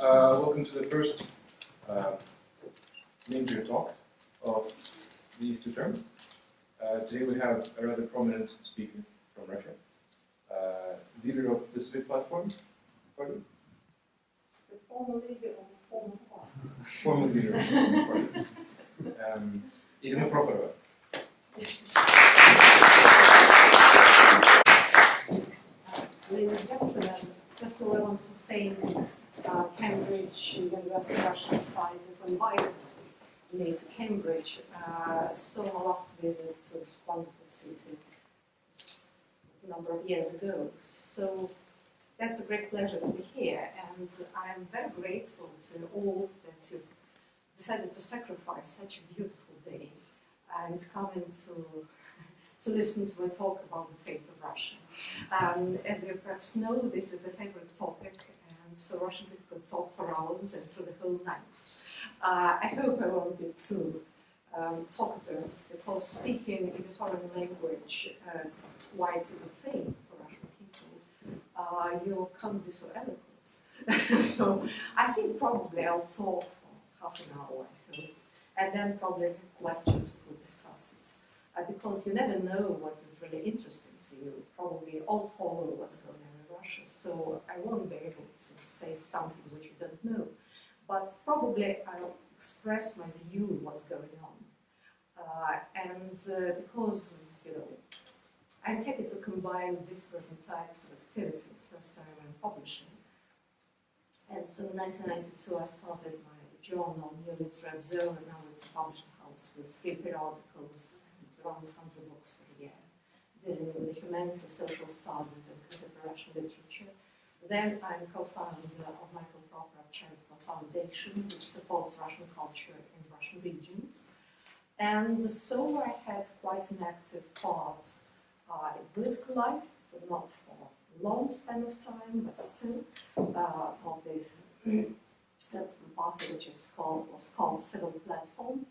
Welcome to the first major talk of these two terms. Today we have a rather prominent speaker from Russia, leader of the Civic Platform. Pardon? The former leader of the former party. Former leader of the former party. Irina Prokhorova. Ladies and gentlemen, first of all, I want to thank Cambridge University Russian Society for inviting me to Cambridge. So my last visit to this wonderful city was a number of years ago. So that's a great pleasure to be here, and I'm very grateful to all that you decided to sacrifice such a beautiful day and coming to listen to a talk about the fate of Russia. As you perhaps know, this is the favorite topic, and so Russian people could talk for hours and through the whole night. I hope I won't be too talkative, because speaking in a foreign language is quite a good thing for Russian people. You can't be so eloquent. So I think probably I'll talk for half an hour, I hope, and then probably have questions we'll discuss it. Because you never know what is really interesting to you. Probably all follow what's going on in Russia, so I won't be able to say something which you don't know. But probably I'll express my view what's going on. Because, I'm happy to combine different types of activity. First time I'm publishing. And so in 1992 I started my journal, New Literary Observer, and now it's a publishing house with 3 periodicals, around 100 books per year, dealing with the humanities, social studies, and contemporary Russian literature. Then I'm co-founder of Michael Prokhorov Charitable Foundation, which supports Russian culture in Russian regions. And so I had quite an active part in political life, but not for a long span of time, but still, of this party which was called Civic Platform,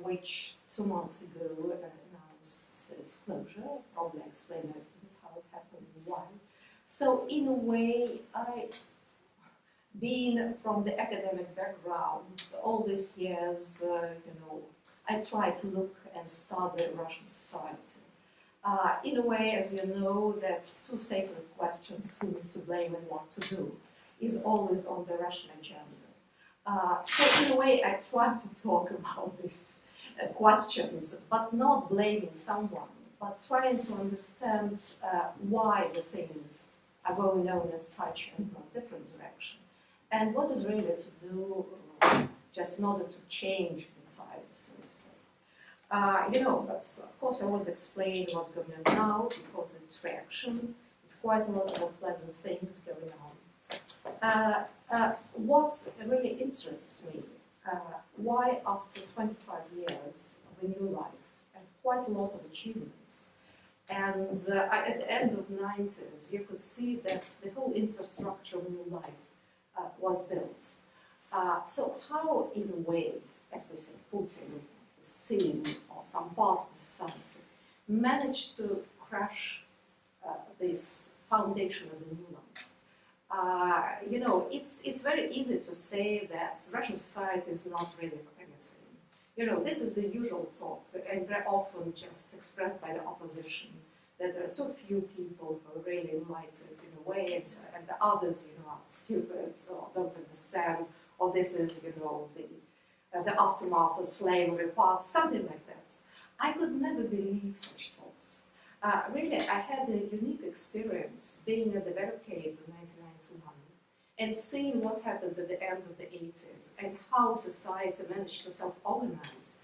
which 2 months ago announced its closure. I'll probably explain a bit how it happened and why. So in a way, being from the academic background, all these years, I tried to look and study Russian society. In a way, as you know, that's 2 sacred questions: who is to blame and what to do, is always on the Russian agenda. So in a way, I try to talk about these questions, but not blaming someone, but trying to understand why the things are going on in such a different direction, and what is really to do just in order to change the tide, so to say. But of course I won't explain what's going on now, because it's reaction. It's quite a lot of pleasant things going on. What really interests me, why after 25 years of a new life and quite a lot of achievements, and at the end of the 90s you could see that the whole infrastructure of new life was built. So how, in a way, as we say, Putin, his team, or some part of the society, managed to crash this foundation of the new life? It's very easy to say that Russian society is not really for anything. This is the usual talk, and very often just expressed by the opposition, that there are too few people who are really enlightened in a way, and the others, are stupid or don't understand, or this is, the aftermath of slavery part, something like that. I could never believe such talks. Really, I had a unique experience being at the barricades in 1991 and seeing what happened at the end of the 80s and how society managed to self-organize.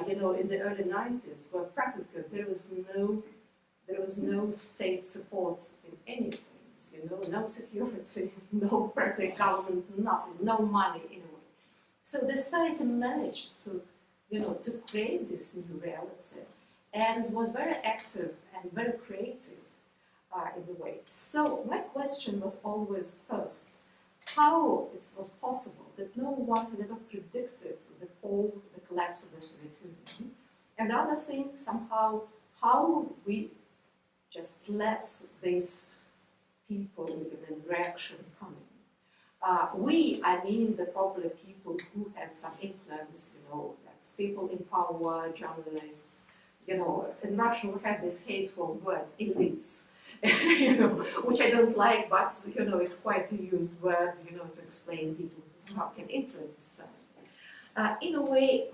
In the early 90s, where practically there was no state support in anything. No security, no practical government, nothing, no money in a way. So the society managed to create this new reality, and was very active and very creative in a way. So my question was always first, how it was possible that no one had ever predicted the collapse of the Soviet Union, and the other thing, somehow, how we just let these people in reaction coming. We, I mean the popular people who had some influence, that's people in power, journalists, in Russian we have this hateful word, elites, which I don't like, but, it's quite a used word, to explain people who somehow can influence society. In a way,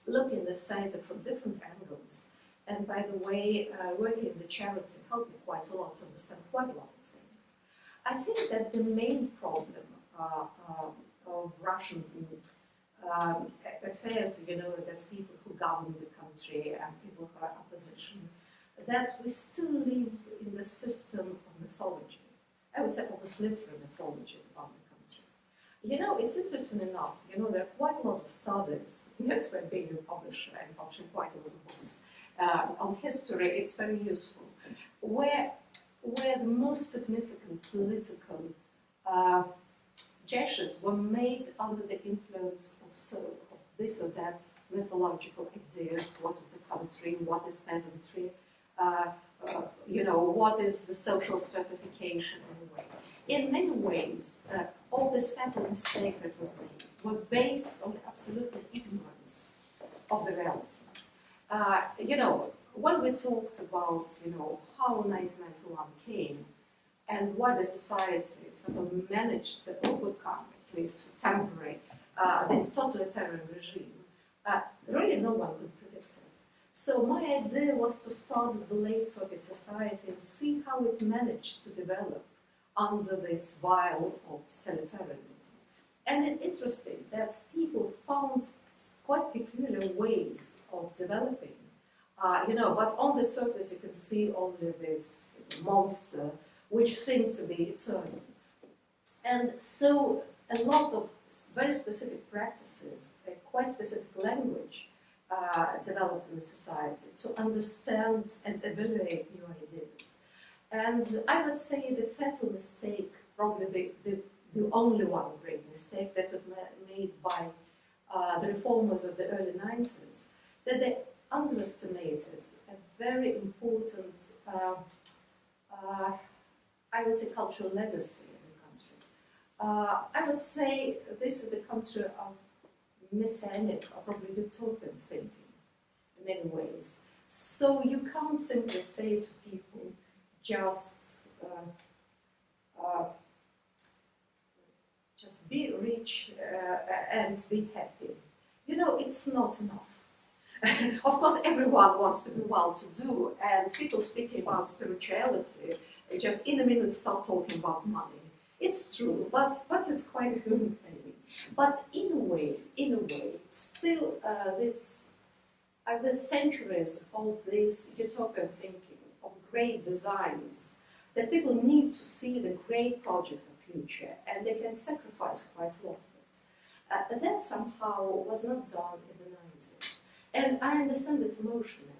looking at the society from different angles, and by the way, working in the charity helped me quite a lot to understand quite a lot of things. I think that the main problem of Russian affairs, that's people who govern the country and people who are opposition, that we still live in the system of mythology. I would say almost literal mythology about the country. It's interesting enough, there are quite a lot of studies, that's why being a publisher and publishing quite a lot of books on history, it's very useful, where the most significant political gestures were made under the influence of this or that mythological ideas. What is the country? What is peasantry? What is the social stratification in a way? In many ways, all this fatal mistake that was made were based on the absolute ignorance of the reality. When we talked about, how 1991 came and why the society sort of managed to overcome, at least temporary, this totalitarian regime, really no one could predict it. So my idea was to start with the late Soviet society and see how it managed to develop under this vial of totalitarianism. And it's interesting that people found quite peculiar ways of developing, but on the surface you can see only this monster which seemed to be eternal. And so a lot of very specific practices, a quite specific language developed in the society to understand and evaluate new ideas. And I would say the fatal mistake, probably the only one great mistake that was made by the reformers of the early 90s, that they underestimated a very important, I would say, cultural legacy in the country. I would say this is the country of messianic or probably utopian thinking in many ways. So you can't simply say to people, just be rich and be happy. It's not enough. Of course, everyone wants to be well-to-do, and people speaking about spirituality just in a minute start talking about money. It's true, but it's quite a human thing. But in a way, still, it's the centuries of this utopian thinking, of great designs, that people need to see the great project of future, and they can sacrifice quite a lot of it. That somehow was not done in the 90s. And I understand it emotionally,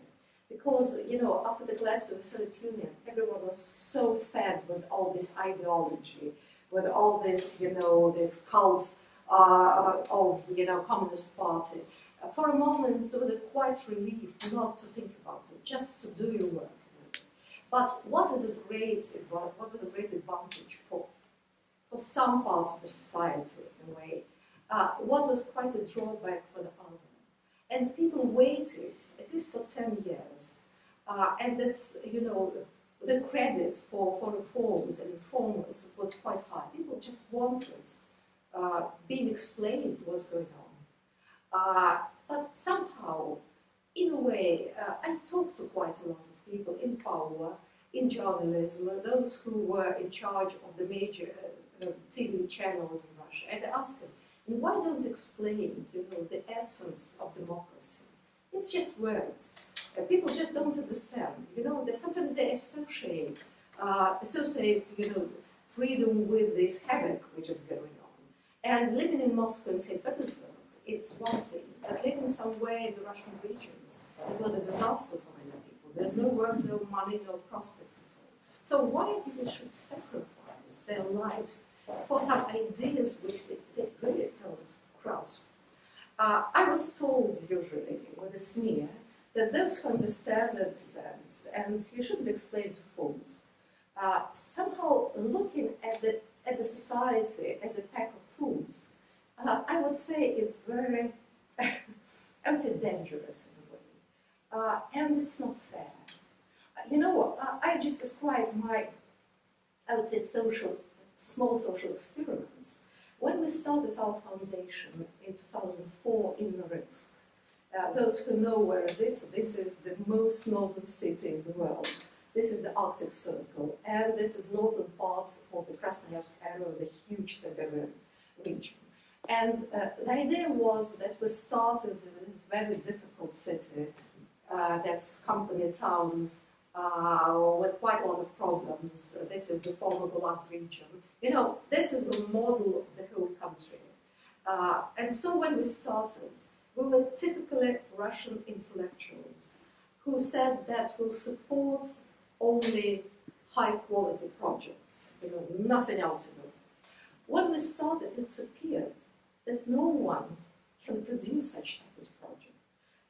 because, after the collapse of the Soviet Union, everyone was so fed with all this ideology, with all this, this cult of, Communist Party. For a moment, there was a quiet relief not to think about it, just to do your work. But what was a great advantage for some parts of the society, in a way, what was quite a drawback for the other. And people waited, at least for 10 years, and this, the credit for reforms and reformers was quite high. People just wanted being explained what's going on. But somehow, in a way, I talked to quite a lot of people in power, in journalism, those who were in charge of the major TV channels in Russia, and I asked them, why don't you explain, the essence of democracy? It's just words. People just don't understand. Sometimes they associate, freedom with this havoc which is going on. And living in Moscow and St. Petersburg, it's one thing. But living somewhere in the Russian regions, it was a disaster for many people. There's no work, no money, no prospects at all. So why people should sacrifice their lives for some ideas which they really don't grasp? I was told, usually, with a sneer, that those who understand, and you shouldn't explain to fools. Somehow looking at the at the society as a pack of fools, I would say is very, I would say dangerous in a way. And it's not fair. I just described my, I would say, small social experiments. When we started our foundation in 2004 in Norilsk, those who know where is it, this is the most northern city in the world. This is the Arctic Circle, and this is northern parts of the Krasnoyarsk area of the huge Siberian region. And the idea was that we started with a very difficult city, that's company town, with quite a lot of problems. This is the former Gulag region. This is the model of the whole country. And so when we started, we were typically Russian intellectuals who said that we'll support only high-quality projects, nothing else. When we started, it appeared that no one can produce such type of project.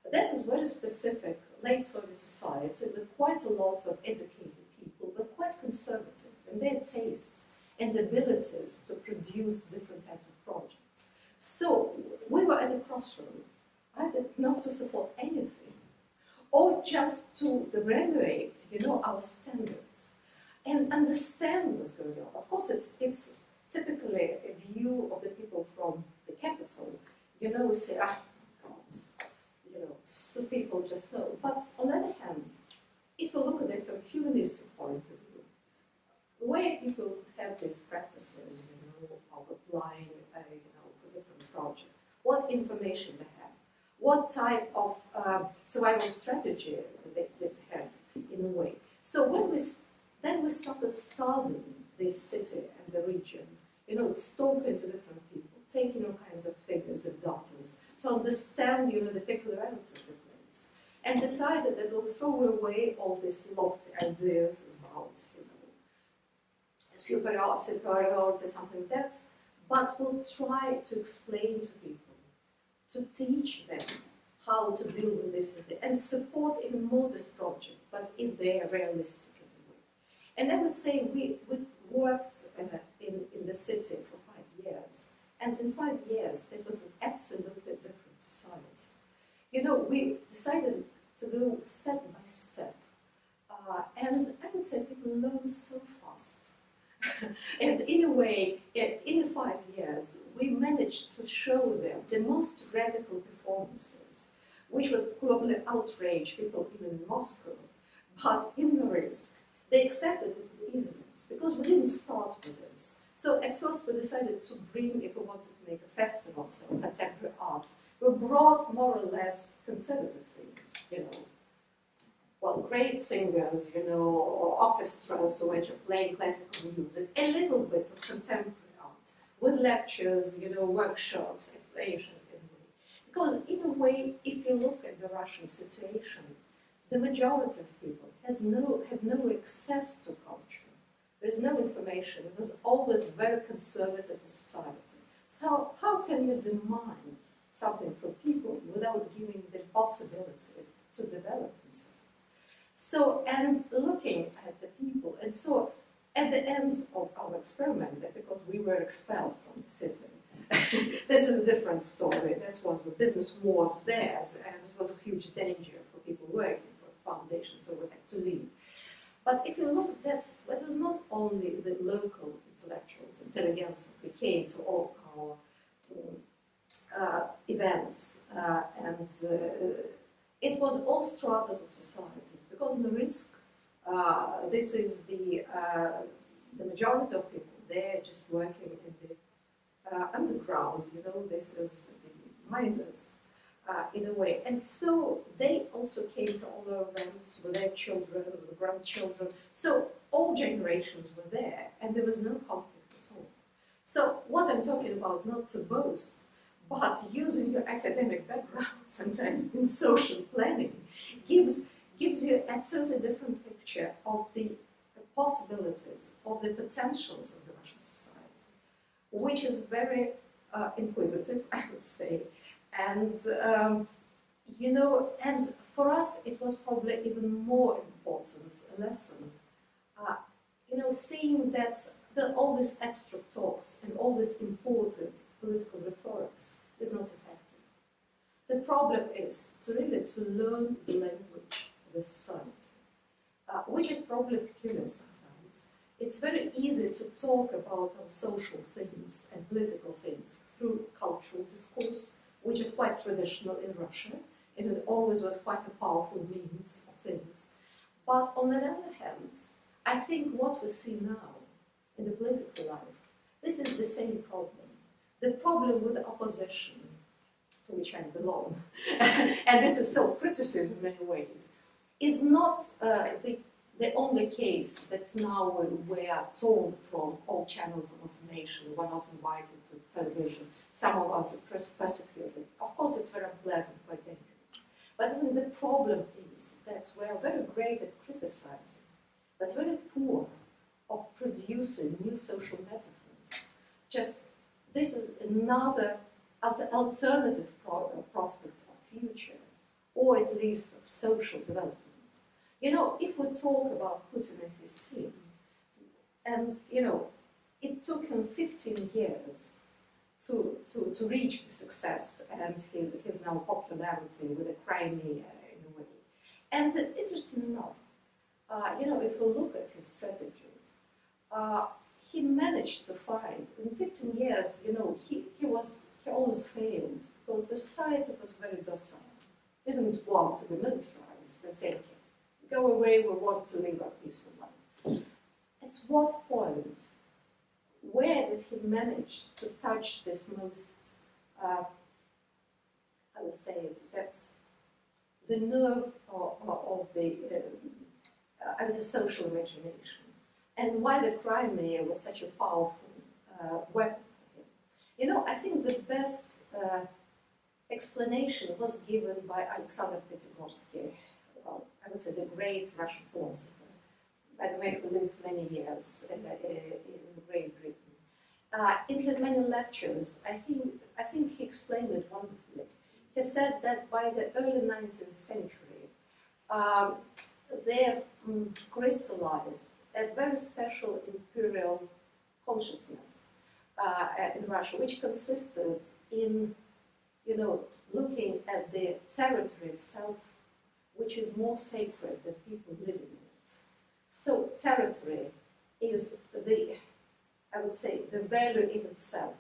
But this is very specific late Soviet society with quite a lot of educated people, but quite conservative in their tastes and abilities to produce different types of projects. So we were at a crossroads, either not to support anything, or just to evaluate, our standards and understand what's going on. Of course, it's typically a view of the people from the capital, say, so people just know. But on the other hand, if you look at it from a humanistic point of view, where people have these practices, of applying, for different projects, what information they have, what type of survival strategy they had, in a way. So then we started studying this city and the region, talking to different people, taking all kinds of figures and data to understand, the peculiarity of the place, and decided that we'll throw away all these lofty ideas about, superiority, something like that, but we'll try to explain to people, to teach them how to deal with this and support in a modest project, but if they are realistic in the way. And I would say we worked in the city for 5 years, and in 5 years it was an absolutely different society. We decided to go step by step, and I would say people learn so fast. And in a way, in the 5 years, we managed to show them the most radical performances, which would probably outrage people even in Moscow. But in Norilsk, they accepted it with easiness, because we didn't start with this. So at first we decided to bring, if we wanted to make a festival, so contemporary art, we brought more or less conservative things, great singers, or orchestras which are playing classical music, a little bit of contemporary art, with lectures, workshops, explanations, because in a way, if you look at the Russian situation, the majority of people have no access to culture. There is no information. It was always very conservative society. So how can you demand something from people without giving the possibility to develop themselves? So, and looking at the people, and so at the end of our experiment, because we were expelled from the city, this is a different story. That was the business was theirs, and it was a huge danger for people working for the foundation, so we had to leave. But if you look, that was not only the local intellectuals, intelligentsia, who came to all our events, and it was all stratas of societies, because in Norilsk, this is the majority of people, they're just working in the underground, this is the miners, in a way. And so they also came to all our events with their children, with the grandchildren. So all generations were there, and there was no conflict at all. So what I'm talking about, not to boast, but using your academic background sometimes in social planning gives you an absolutely different picture of the possibilities, of the potentials of the Russian society, which is very inquisitive, I would say. And, and for us it was probably even more important a lesson, seeing that all these abstract thoughts and all this imported political rhetorics is not effective. The problem is to learn the language of the society, which is probably peculiar sometimes. It's very easy to talk about social things and political things through cultural discourse, which is quite traditional in Russia. It always was quite a powerful means of things. But on the other hand, I think what we see now in the political life, this is the same problem. The problem with the opposition, to which I belong, and this is self-criticism in many ways, is not the only case that now we are torn from all channels of information. We're not invited to the television. Some of us are persecuted. Of course, it's very unpleasant, quite dangerous. But I think the problem is that we are very great at criticizing, but very poor of producing new social metaphors. Just this is another alternative prospect of future, or at least of social development. You know, if we talk about Putin and his team, and you know, it took him 15 years to reach the success and his now popularity with the Crimea in a way. And interesting enough, you know, if we look at his strategies, he managed to find, in 15 years, you know, he always failed because the society was very docile. Didn't want to be militarized and say, okay, go away, we want to live a peaceful life. At what point, where did he manage to touch this most, I would say that's the nerve of the, I would say, social imagination, and why the Crimea was such a powerful weapon for him. You know, I think the best explanation was given by Alexander Pitigorsky, I would say the great Russian philosopher, by the way, who lived many years in Great Britain. In his many lectures, I think he explained it wonderfully. He said that by the early 19th century, they have crystallized a very special imperial consciousness in Russia, which consisted in, you know, looking at the territory itself, which is more sacred than people living in it. So territory is the, I would say, the value in itself,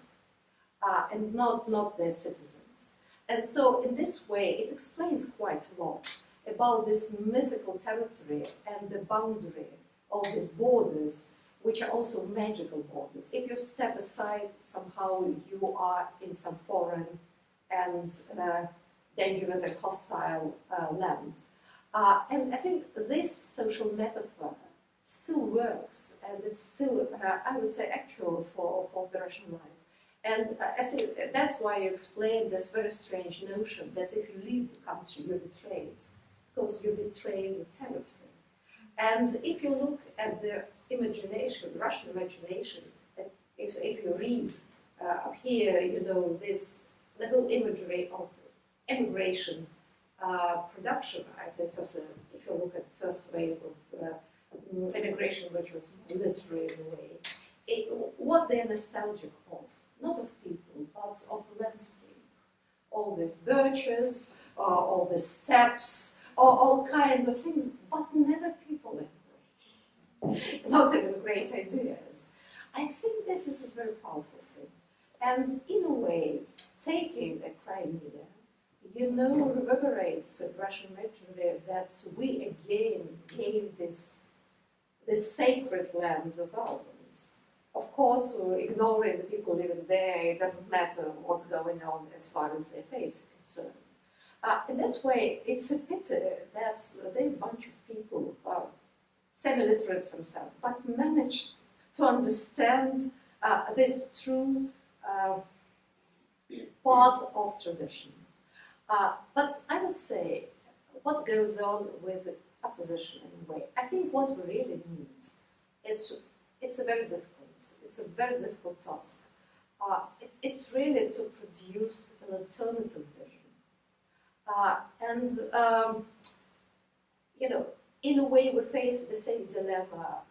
and not their citizens. And so in this way, it explains quite a lot about this mythical territory and the boundary of these borders, which are also magical borders. If you step aside, somehow you are in some foreign and dangerous and hostile land. And I think this social metaphor still works, and it's still, I would say, actual for the Russian life. And I think that's why you explained this very strange notion that if you leave the country, you're betrayed, because you betray the territory. And if you look at the imagination, the Russian imagination, if you read up here, you know, the whole imagery of immigration production, first, if you look at the first wave of immigration, which was literary in a way, what they're nostalgic of, not of people, but of the landscape. All these birches, all the steppes, all kinds of things, but never people anyway. Not even great ideas. I think this is a very powerful thing. And in a way, taking the Crimea, you know, reverberates in Russian imagery that we again gain this sacred land of ours. Of course, ignoring the people living there, it doesn't matter what's going on as far as their fates are concerned. In that way, it's a pity that there's a bunch of people, semi-literates themselves, but managed to understand this true part of tradition. But I would say, what goes on with the opposition in a way, I think what we really need is, it's a very difficult task. It's really to produce an alternative vision. You know, in a way we face the same dilemma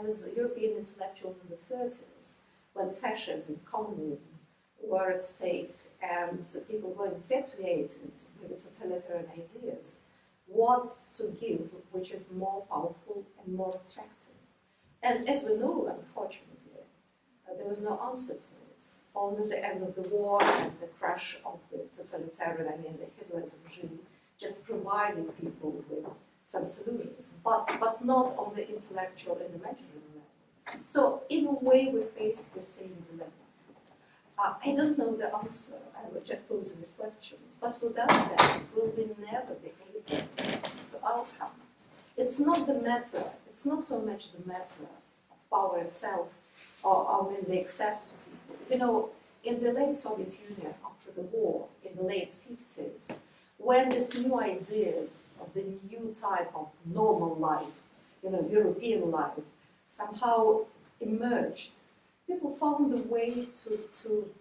as European intellectuals in the 30s, when fascism, communism were at stake and people were infatuated with totalitarian ideas, what to give which is more powerful and more attractive. And as we know, unfortunately, there was no answer to it. Only the end of the war and the crash of the totalitarian, the Hitler's regime, just provided people with some solutions, but not on the intellectual and imaginary level. So in a way, we face the same dilemma. I don't know the answer. I was just posing the questions. But without that, will we never be able to outcome it? It's not the matter. It's not so much the matter of power itself, or the access to people. You know, in the late Soviet Union, after the war, in the late 50s, when these new ideas of the new type of normal life, European life, somehow emerged, people found a way to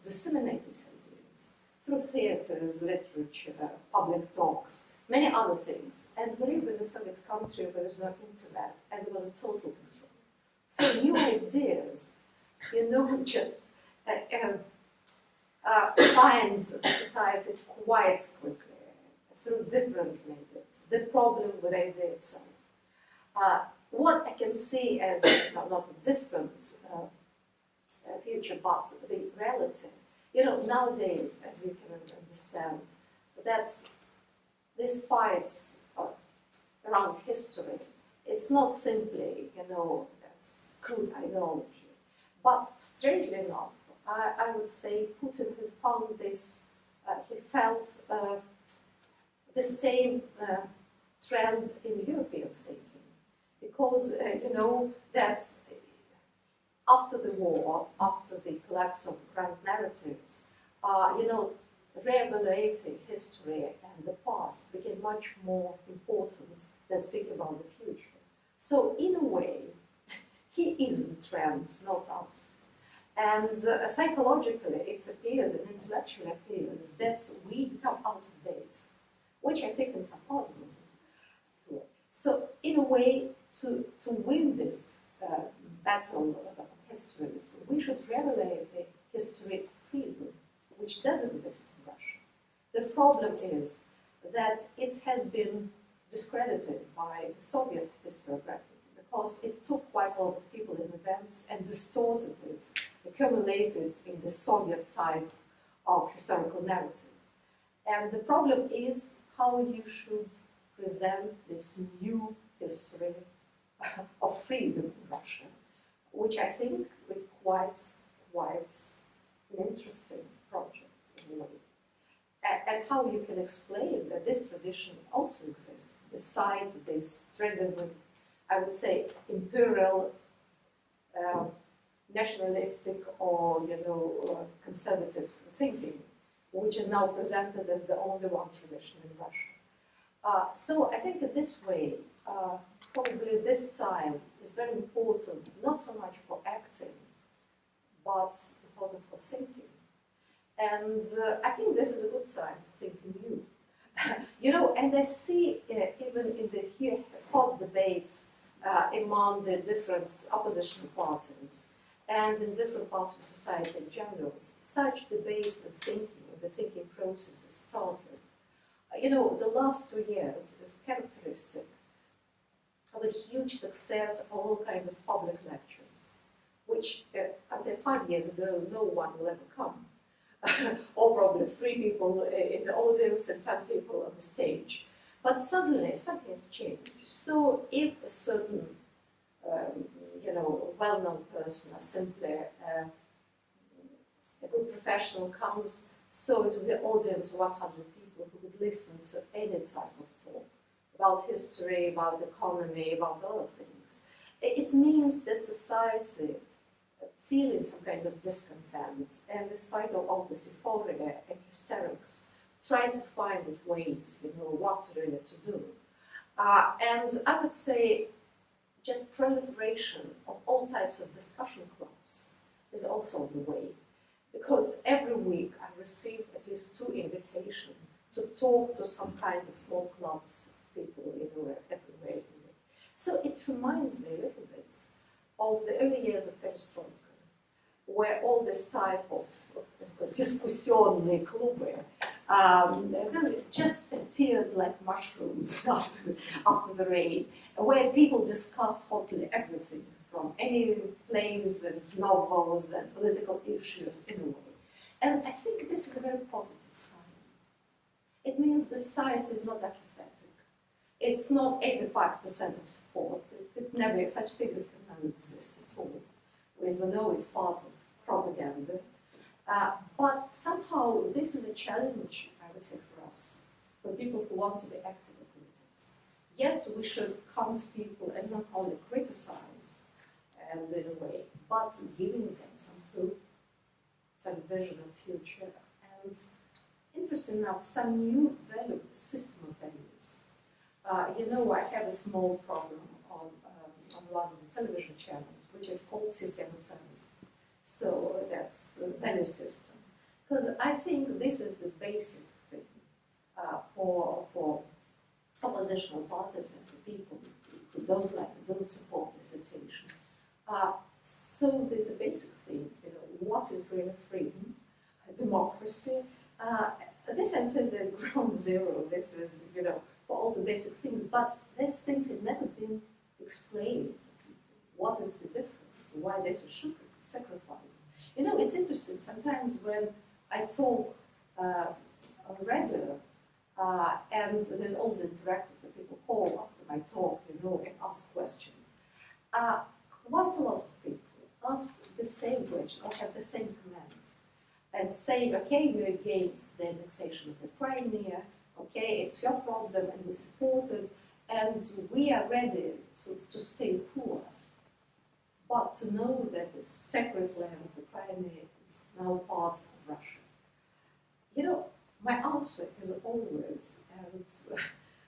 disseminate these ideas through theaters, literature, public talks, many other things. And we live in a Soviet country where there's no internet and there was a total control. So new ideas, just find society quite quickly through different mediums. The problem with idea itself. What I can see as not a distant future, but the reality. Nowadays, as you can understand, that these fights around history, it's not simply, that's crude ideology. But strangely enough, I would say Putin has found this, he felt the same trend in European thinking. Because, that after the war, after the collapse of grand narratives, re-evaluating history and the past became much more important than speaking about the future. So, in a way, he is in trend, not us. And psychologically, it appears and intellectually appears that we become out of date, which I think in some parts of it. So, in a way, to win this battle of histories, we should revelate the history of freedom, which does exist in Russia. The problem is that it has been discredited by the Soviet historiography because it took quite a lot of people and events and distorted it, accumulated in the Soviet type of historical narrative. And the problem is how you should present this new history of freedom in Russia, which I think is quite an interesting project in a way. And how you can explain that this tradition also exists beside this trend, I would say, imperial, nationalistic or conservative thinking, which is now presented as the only one tradition in Russia. So I think in this way, probably this time is very important, not so much for acting, but important for thinking. And I think this is a good time to think new. And I see even in the hot debates among the different opposition parties and in different parts of society in general, such debates and thinking, the thinking process has started. The last 2 years is characteristic of a huge success of all kinds of public lectures, which I would say 5 years ago no one will ever come. Or probably 3 people in the audience and 10 people on the stage. But suddenly something has changed. So if a certain, well-known person or simply a good professional comes, so to the audience of 100 people who would listen to any type of talk about history, about economy, about other things, it means that society feeling some kind of discontent, and despite all this euphoria and hysterics, trying to find ways, what really to do. And I would say just proliferation of all types of discussion clubs is also the way. Because every week I receive at least 2 invitations to talk to some kind of small clubs of people, everywhere. So it reminds me a little bit of the early years of perestroika, where all this type of discussionные клубы just appeared like mushrooms after the rain, where people discussed hotly everything from any plays and novels and political issues in a way. And I think this is a very positive sign. It means the society is not apathetic. It's not 85% of support. It never, such figures can never exist at all. As we know, it's part of propaganda. But somehow this is a challenge, I would say, for us, for people who want to be active in politics. Yes, we should come to people and not only criticize, and in a way, but giving them some hope, some vision of future, and interesting enough, some new value system of values. I have a small program on one of the television channels, which is called System Ценностей. So that's the value system. Because I think this is the basic thing for oppositional parties and for people who don't support the situation. So the basic thing, what is really freedom, democracy, this I'm saying the ground zero, this is, for all the basic things, but these things have never been explained to people. What is the difference? Why they should sacrifice? It's interesting, sometimes when I talk on radio, and there's always interactive, so people call after my talk, and ask questions. Quite a lot of people ask the same question or have the same comment and say, okay, we're against the annexation of the Crimea, okay, it's your problem and we support it, and we are ready to stay poor. But to know that the sacred land of the Crimea is now part of Russia. My answer is always, and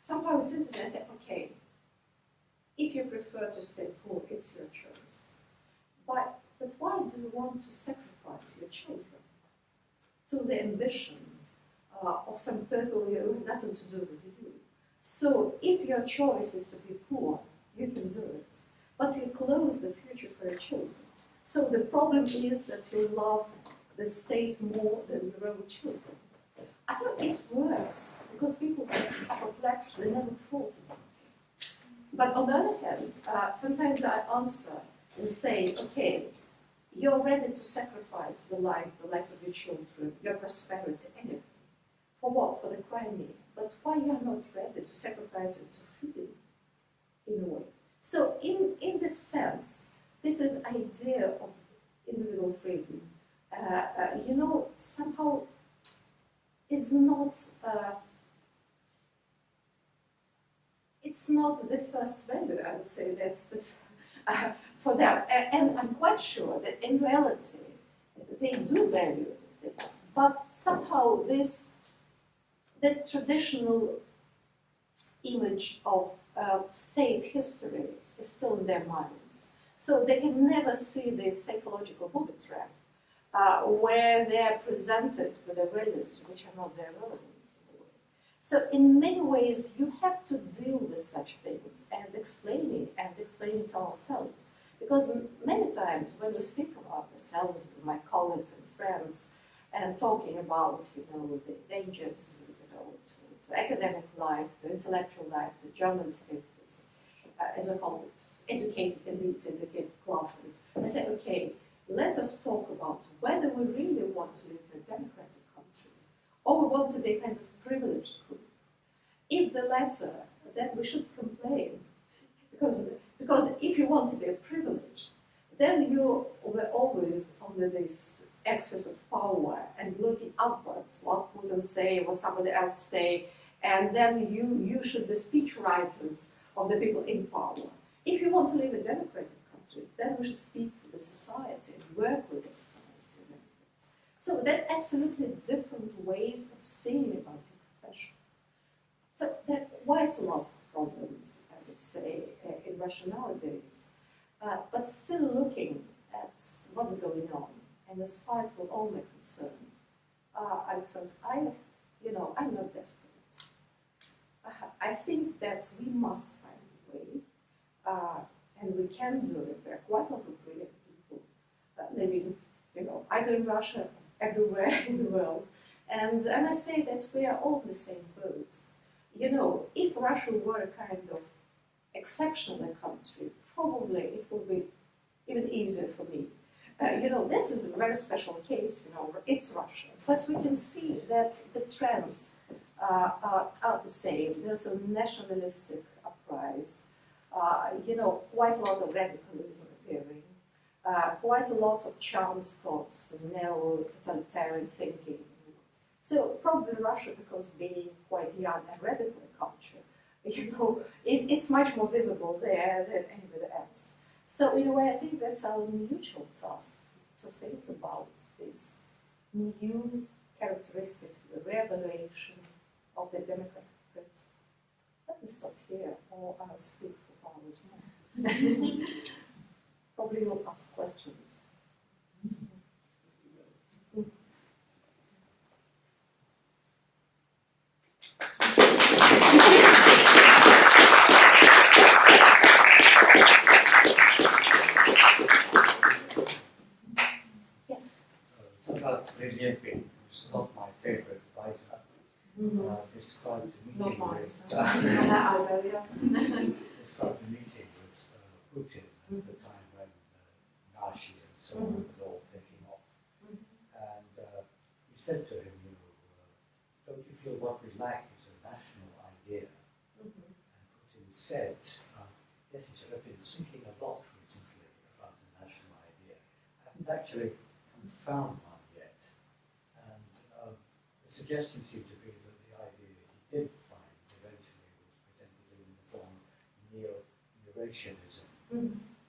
somehow it's interesting, I say, okay, if you prefer to stay poor, it's your choice. But why do you want to sacrifice your children to the ambitions of some people who have nothing to do with you? So if your choice is to be poor, you can do it. But you close the future for your children. So the problem is that you love the state more than your own children. I thought it works because people just are perplexed, they never thought about it. But on the other hand, sometimes I answer and say, okay, you're ready to sacrifice the life of your children, your prosperity, anything. For what? For the Crimea. But why you are not ready to sacrifice it to freedom, in a way? So in this sense, this is idea of individual freedom, somehow is not, it's not the first value, I would say, that's the, for them. And I'm quite sure that in reality, they do value things, but somehow this traditional image of state history is still in their minds. So they can never see this psychological booby trap where they are presented with the values which are not their own. So in many ways, you have to deal with such things and explain it to ourselves. Because many times when we speak about ourselves with my colleagues and friends and talking about, the dangers, to academic life, to intellectual life, to journalist papers, as we call it, educated elites, educated classes, I say, okay, let us talk about whether we really want to live in a democratic country or we want to be a kind of privileged group. If the latter, then we should complain. Because if you want to be privileged, then you were always under this excess of power and looking upwards, what Putin say, what somebody else say, and then you should be speechwriters of the people in power. If you want to live in a democratic country, then we should speak to the society and work with the society. So that's absolutely different ways of seeing about your profession. So there are quite a lot of problems, I would say, in Russia nowadays, but still looking at what's going on, and despite of all my concerns, I'm not desperate. I think that we must find a way, and we can do it. There are quite a lot of brilliant people living, either in Russia or everywhere in the world. And I must say that we are all in the same boat. If Russia were a kind of exceptional country, probably it would be even easier for me. This is a very special case, it's Russia. But we can see that the trends are the same. There's a nationalistic uprise, quite a lot of radicalism appearing, quite a lot of Chinese thoughts, neo-totalitarian thinking. So probably Russia, because being quite young and radical culture, it's much more visible there than anywhere else. So in a way, I think that's our mutual task, to think about this new characteristic, the revelation of the democratic print. Let me stop here, or I'll speak for hours more. Probably you'll ask questions. Yes. Dmitrievna is not my favorite writer. Described the meeting Not with described the meeting with Putin at the time when Nashi and so on was all taking off. And he said to him, don't you feel what we lack is a national idea? And Putin said, yes, he said, I've been thinking a lot recently about the national idea. I haven't actually found one yet. And the suggestion seemed to be that the idea he did find eventually was presented in the form of neo-Eurasianism.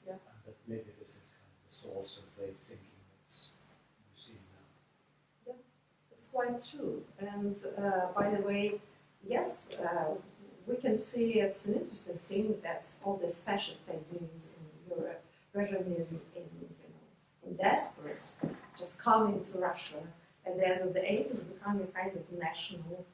Yeah. And that maybe this is kind of the source of the thinking that's we've seen now. Yeah, it's quite true. And by the way, yes, we can see it's an interesting thing that all these fascist ideas in Europe, regimism in diasporas, just come into Russia at the end of the 80s, becoming a kind of national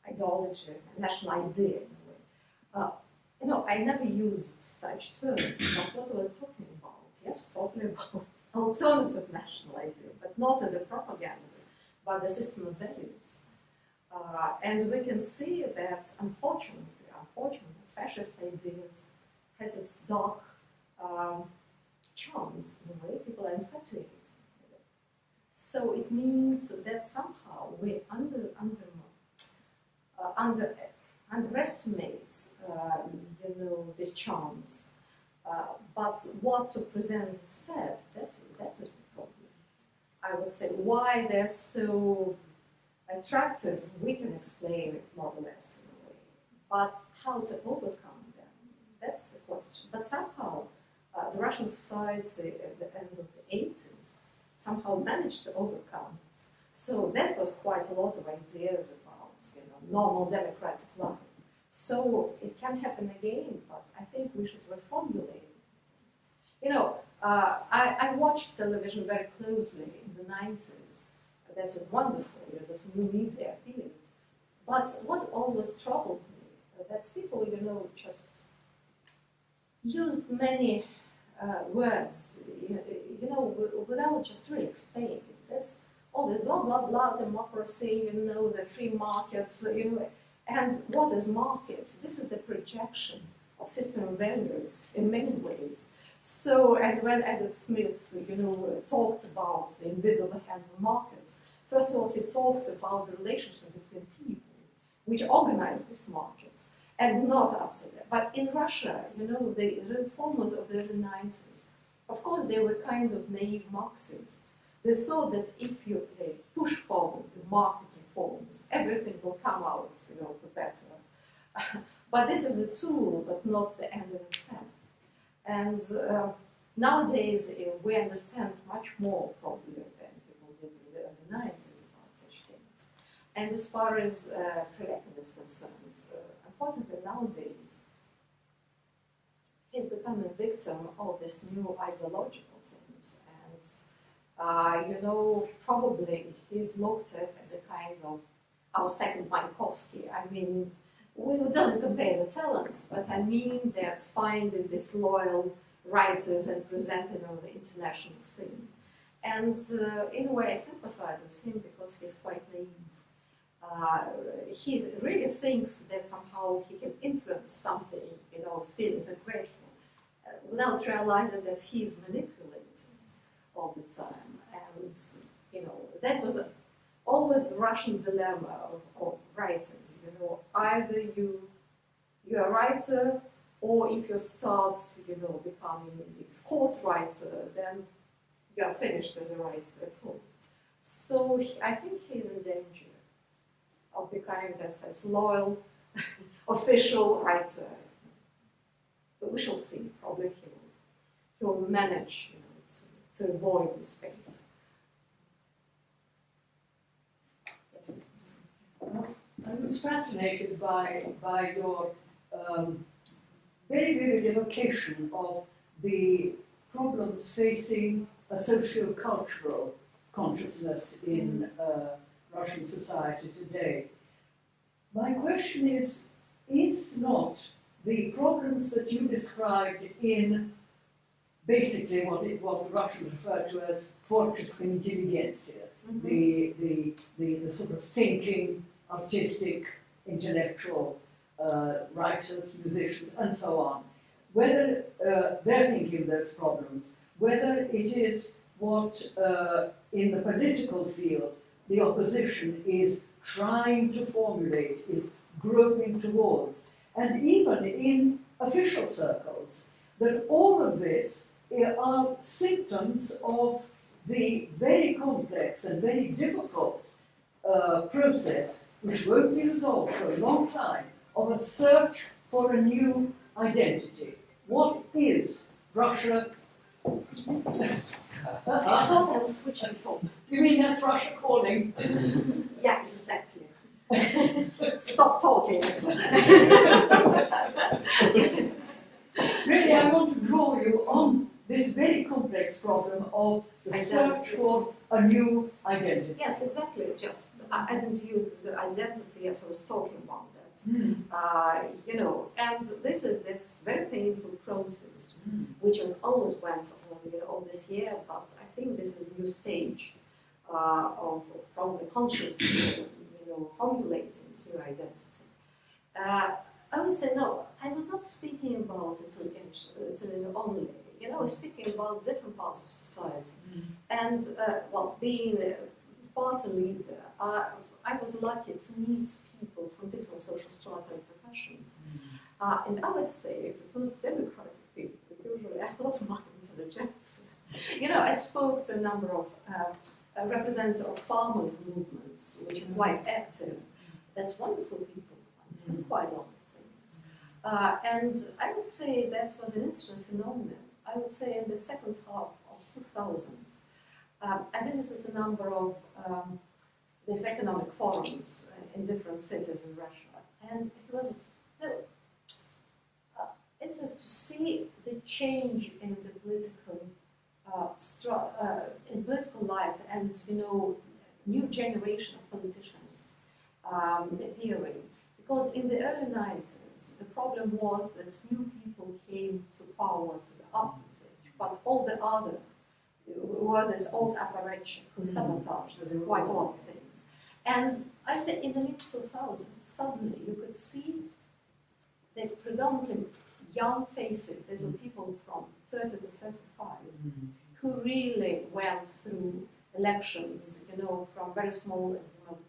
ideology, a national idea in a way. I never used such terms, but what I was talking about, yes, probably about alternative national idea, but not as a propaganda, but the system of values. And we can see that, unfortunately, fascist ideas has its dark charms in a way. People are infatuated with it. So it means that somehow we underestimate, these charms. But what to present instead, that is the problem. I would say why they're so attractive, we can explain it more or less in a way. But how to overcome them, that's the question. But somehow the Russian society at the end of the 80s somehow managed to overcome it. So that was quite a lot of ideas about, normal democratic life. So it can happen again, but I think we should reformulate things. I watched television very closely in the 90s. That's wonderful, there's new media appeared. But what always troubled me, that people, just used many words, without just really explaining. That's all this blah, blah, blah, democracy, the free markets, and what is market? This is the projection of system values in many ways. So, and when Adam Smith, talked about the invisible hand of markets, first of all, he talked about the relationship between people, which organize these markets, and not up to that. But in Russia, the reformers of the early 90s, of course, they were kind of naive Marxists. They thought that if you push forward the market reforms, everything will come out, for better. But this is a tool, but not the end in itself. And nowadays, we understand much more probably than people did in the early 90s about such things. And as far as Prokhorova is concerned, unfortunately nowadays, he's become a victim of this new ideological things. And, probably he's looked at as a kind of our second Mayakovsky. I mean, we don't compare the talents, but I mean that finding these loyal writers and presenting on the international scene. And in a way I sympathize with him because he's quite naive. He really thinks that somehow he can influence something, feelings are grateful, without realizing that he is manipulated all the time. And, that was always the Russian dilemma of writers, either you're a writer, or if you start, becoming this court writer, then you are finished as a writer at all. So I think he's in danger of becoming that loyal, official writer. But we shall see. Probably he will manage, to avoid this fate. Yes. I was fascinated by your very vivid evocation of the problems facing a socio-cultural consciousness in Russian society today. My question is not the problems that you described in basically what the Russians refer to as tворческая интеллигенция, the sort of thinking, artistic, intellectual writers, musicians, and so on, whether they're thinking of those problems, whether it is what in the political field the opposition is trying to formulate, is groping towards, and even in official circles, that all of this are symptoms of the very complex and very difficult process, which won't be resolved for a long time, of a search for a new identity. What is Russia? I thought I was switching on. You mean that's Russia calling? Yeah, exactly. Stop talking. Really, I want to draw you on this very complex problem of the search for a new identity. Yes, exactly. Just I didn't use the identity as I was talking about that. And this is this very painful process, which has always went on, all this year. But I think this is a new stage of probably conscious, formulating this new identity. I would say no. I was not speaking about Italy only. I was speaking about different parts of society. And being a party leader, I was lucky to meet people from different social strata and professions. And I would say, because democratic people usually have lots of intelligence. I spoke to a number of representatives of farmers' movements, which are quite active. That's wonderful people, understand quite a lot of things. And I would say that was an interesting phenomenon. I would say in the second half of 2000s, I visited a number of these economic forums in different cities in Russia, and it was to see the change in the political life, and new generation of politicians appearing. Because in the early 90s, the problem was that new people came to power to the upper stage, but all the other were this old apparatchik who sabotaged quite a lot of things. And I would say in the mid-2000s, suddenly you could see that predominantly young faces, these were people from 30 to 35, who really went through elections, from very small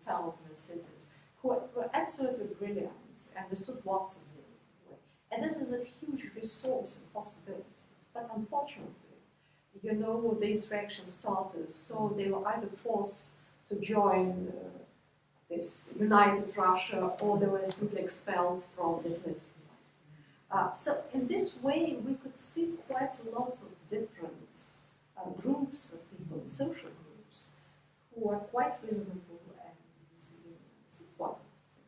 towns and cities, who were absolutely brilliant, understood what to do. And this was a huge resource and possibilities. But unfortunately, these reaction started, so they were either forced to join this united Russia, or they were simply expelled from the political life. So in this way, we could see quite a lot of different groups of people, social groups, who are quite reasonable and support things.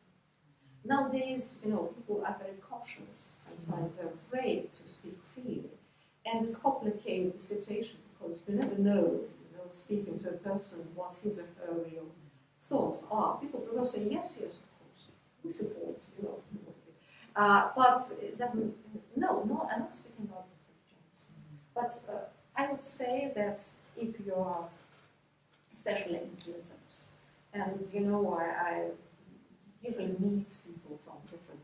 Nowadays, people are very cautious. Sometimes they're afraid to speak freely. And it's complicated the situation because you never know, speaking to a person, what his or her real thoughts are. People will say, yes, of course, we support, But it doesn't, no, I'm not speaking about intelligence. But I would say that if you are, especially in politics, and I usually meet people from different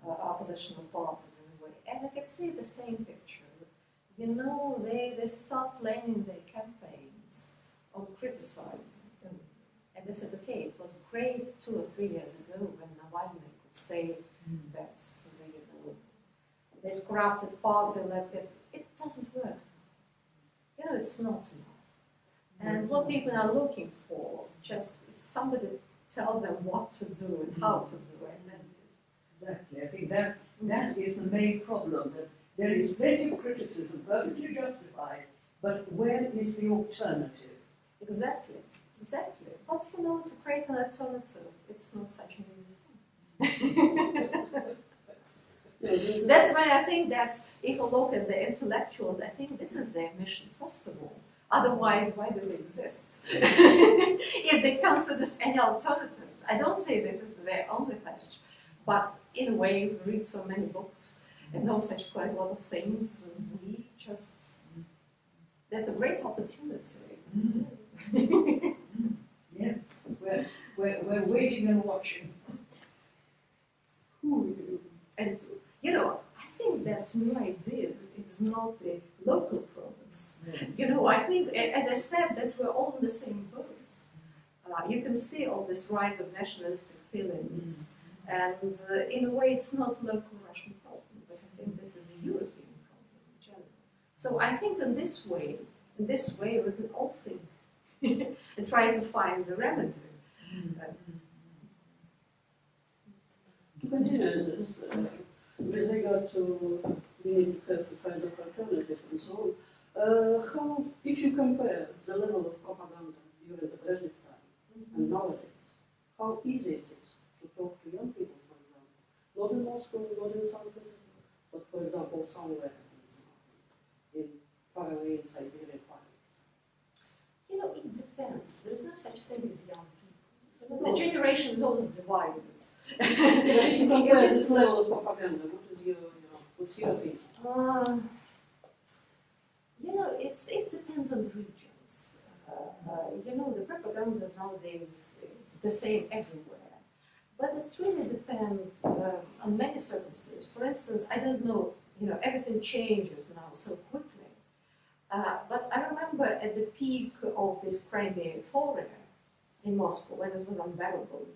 oppositional parties in a way, and I can see the same picture. They start planning their campaigns on criticizing. And they said, okay, it was great 2 or 3 years ago when Navalny could say that, this corrupted party, it doesn't work. It's not enough. And what people are looking for, just if somebody tell them what to do and how to do it. Exactly. I think that is the main problem, that there is plenty of criticism, perfectly justified, but where is the alternative? Exactly. But to create an alternative, it's not such an easy thing. That's why I think that if you look at the intellectuals, I think this is their mission, first of all. Otherwise, why do they exist? If they can't produce any alternatives. I don't say this is their only question, but in a way, we read so many books and know such quite a lot of things. That's a great opportunity. Yes, we're waiting and watching. And I think that new ideas is not the local problems. I think, as I said, that we're all in the same boat. You can see all this rise of nationalistic feelings, and in a way, it's not local Russian problem, but I think this is a European problem in general. So I think in this way, we can all think and try to find the remedy. To continue this, with regard to we need to have a kind of alternative and so on, how, if you compare the level of propaganda during the Brezhnev time and nowadays, how easy it is to talk to young people, for example, not in Moscow, not in St. Petersburg, but for example somewhere in far away in Siberia, It depends. There's no such thing as young people. The generation is always divided. If you compare this level of propaganda, what's your opinion? It depends on the regions. The propaganda nowadays is the same everywhere. But it really depends on many circumstances. For instance, I don't know, everything changes now so quickly. But I remember at the peak of this Crimea euphoria in Moscow, when it was unbearable,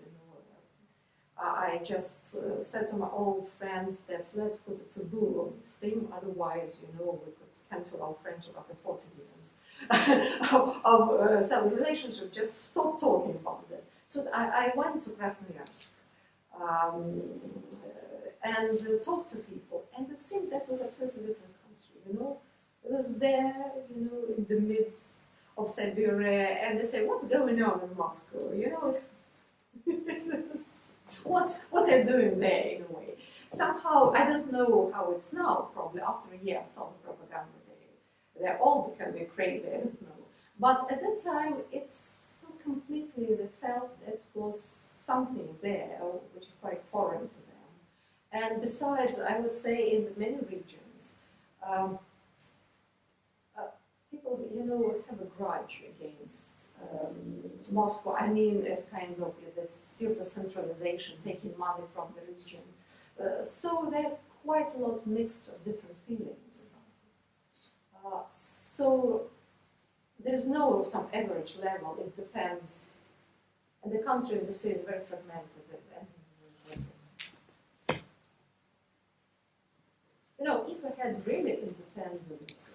I just said to my old friends that let's put a taboo on this thing, otherwise, we could cancel our friendship after 40 years of civil relationship, just stop talking about it. So I went to Krasnoyarsk and talked to people, and it seemed that was absolutely different country, It was there, in the midst of Siberia, and they say, what's going on in Moscow, What are you doing there, in a way? Somehow, I don't know how it's now, probably after a year of total propaganda, they're all becoming crazy, I don't know. But at that time, it's so completely, they felt that was something there, which is quite foreign to them. And besides, I would say in many regions, people, have a grudge against Moscow. I mean, as kind of this super centralization, taking money from the region. So there are quite a lot mixed of different feelings about it. So there's no some average level. It depends. And the country, the city is very fragmented. If we had really independent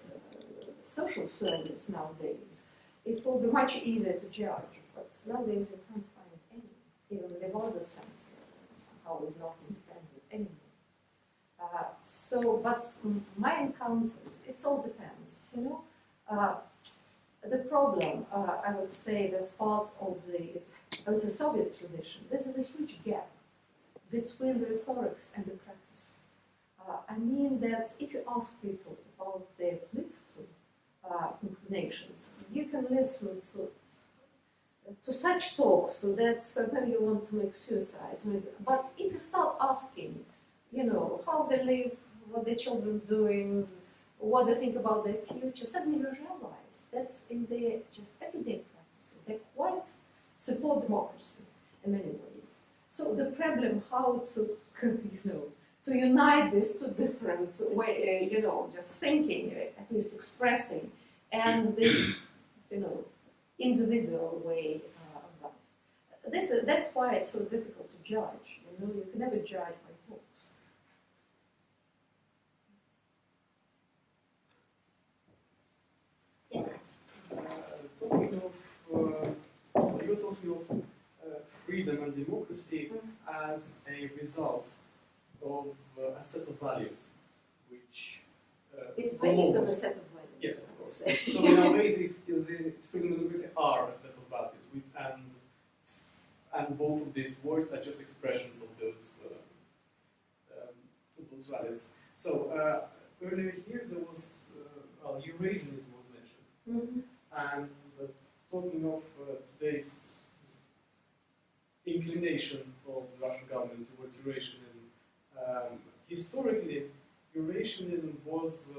social service nowadays, it will be much easier to judge. But nowadays you can't find any. Even Levada Center somehow is not independent anymore. But my encounters, it all depends. The problem, I would say, that's part of the Soviet tradition. This is a huge gap between the rhetorics and the practice. I mean that if you ask people about their political inclinations, you can listen to such talks that maybe you want to make suicide. But if you start asking you know, how they live, what their children doing, what they think about their future, suddenly you realize that's in their just everyday practice. They quite support democracy in many ways. So the problem how to, you know, to unite these two different way, you know, just thinking, at least expressing, and this, you know, individual way of life. That's why it's so difficult to judge. You know, you can never judge by talks. Yes. Talking of, you're talking of freedom and democracy as a result of a set of values, which It's based on a set of values. Yes, of course. Say. So in a way, the freedom and democracy are a set of values, and both of these words are just expressions of those values. So earlier here there was Eurasianism was mentioned, and talking of today's inclination of the Russian government towards Eurasianism, historically Eurasianism was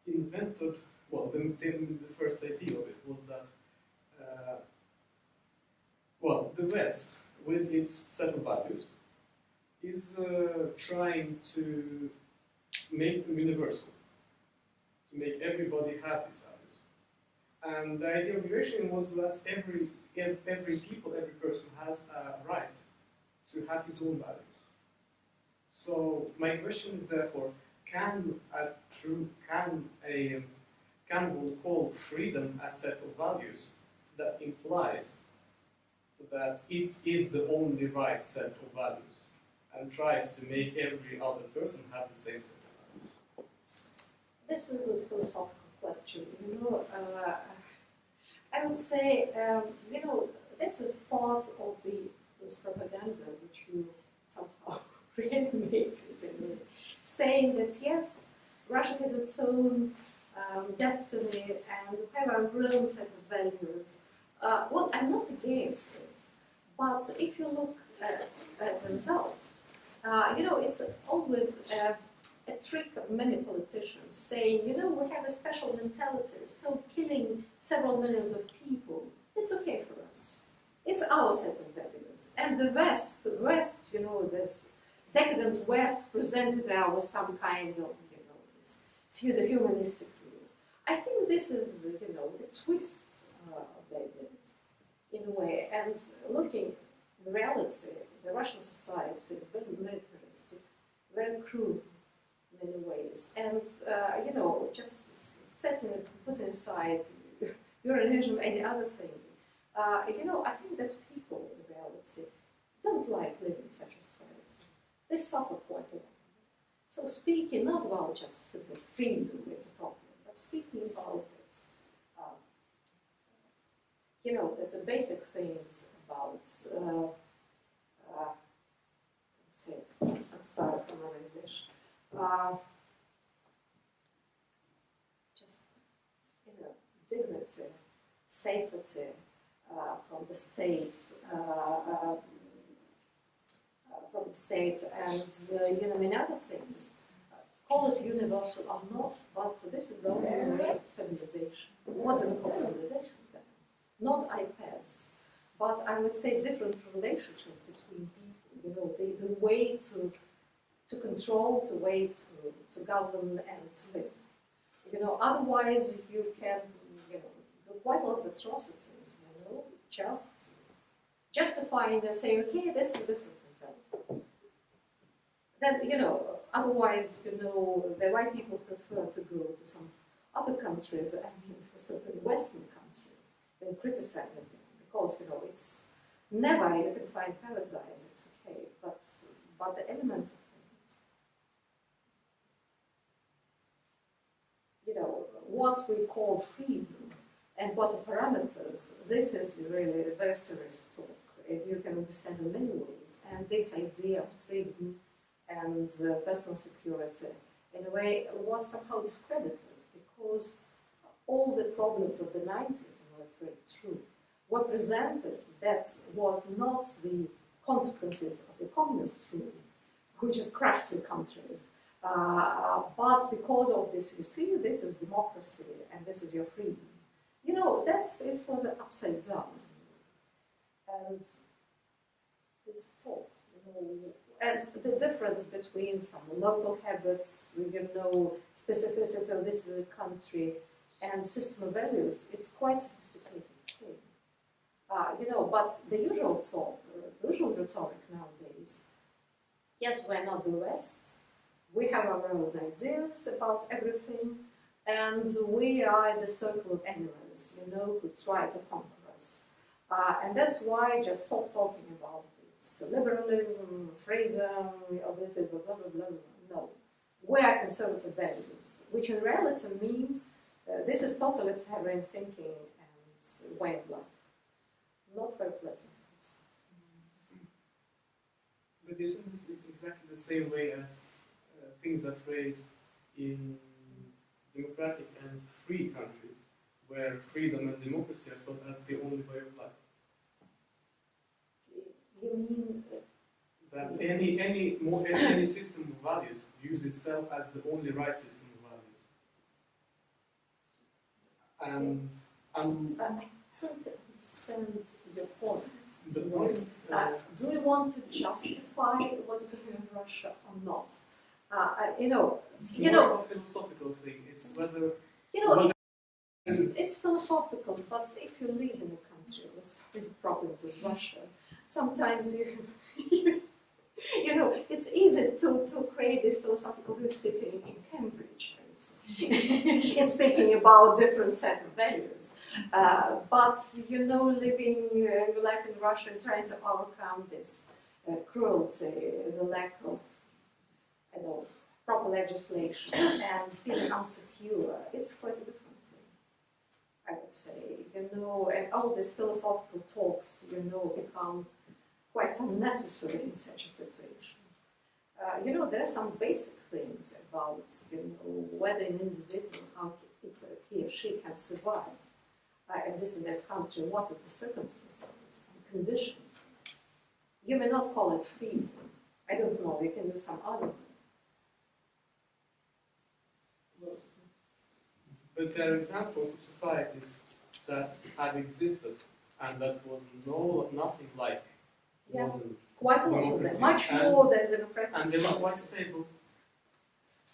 invented. Well, the first idea of it was that the West, with its set of values, is trying to make them universal, to make everybody have these values. And the idea of Eurasianism was that every people, every person has a right to have his own values. So my question is therefore, can we call freedom a set of values that implies that it is the only right set of values and tries to make every other person have the same set of values? This is a good philosophical question. You know, I would say, you know, this is part of this propaganda which you somehow reanimated in saying that yes, Russia has its own destiny and we have our own set of values. Well, I'm not against it, but if you look at the results, you know, it's always a trick of many politicians saying, you know, we have a special mentality, so killing several millions of people, it's okay for us. It's our set of values. And the West, you know, this decadent West presented there with some kind of, you know, this pseudo-humanistic view. I think this is, you know, the twist of the ideas, in a way. And looking in reality, the Russian society is very militaristic, very crude in many ways. And, you know, just putting aside Eurasianism, any other thing, you know, I think that people, in reality, don't like living in such a society. They suffer quite a lot. So speaking not about just freedom, it's a problem, but speaking about it, you know, there's the basic things about, say it, I'm sorry for my English, just, you know, dignity, safety from the states, and you know, many other things. Call it universal or not, but this is the only way of civilization. What do we call civilization then? Not iPads, but I would say different relationships between people. You know, the way to control, the way to govern and to live. You know, otherwise you can, you know, do quite a lot of atrocities. You know, just justifying the saying, okay, this is different. Then, you know, otherwise, you know, the white people prefer to go to some other countries, I mean, first of all, Western countries, and criticize them, because, you know, it's never you can find paradise, it's okay, but the element of things, you know, what we call freedom and what are parameters, this is really a very serious talk. You can understand in many ways, and this idea of freedom and personal security, in a way, was somehow discredited because all the problems of the 90s were very true. What presented that was not the consequences of the communist rule, who just crashed the countries. But because of this, you see, this is democracy and this is your freedom. You know, it was upside down. And this talk, you know, and the difference between some local habits, you know, specificity of this country and system of values, it's quite sophisticated thing. You know, but the usual talk, the usual rhetoric nowadays, yes, we're not the West, we have our own ideas about everything, and we are the circle of enemies, you know, who try to conquer us. And that's why I just stop talking about this liberalism, freedom, blah, blah, blah, blah, blah, blah. No. We are conservative values, which in reality means this is totalitarian thinking and way of life. Not very pleasant. But isn't this exactly the same way as things are phrased in democratic and free countries, where freedom and democracy are thought as the only way of life? You mean That any system of values views itself as the only right system of values. And I don't understand your point. the point, Do we want to justify what's going on in Russia or not? You know, it's you more know, of a philosophical thing. It's whether you know, it's philosophical. But if you live in a country with big problems as Russia, sometimes you know, it's easy to create this philosophical sitting in Cambridge. It's speaking about different set of values, but you know, living your life in Russia and trying to overcome this cruelty, the lack of, you know, proper legislation, and feeling insecure, it's quite a different thing, I would say. You know, and all these philosophical talks, you know, become quite unnecessary in such a situation. You know, there are some basic things about, you know, whether an individual, how he or she can survive in this and that country, what are the circumstances and conditions. You may not call it freedom. I don't know, you can do some other thing. But there are examples of societies that have existed and that was nothing like Yeah. modern Quite a lot of them, democracies, much and- more than democratic and they were quite society. stable.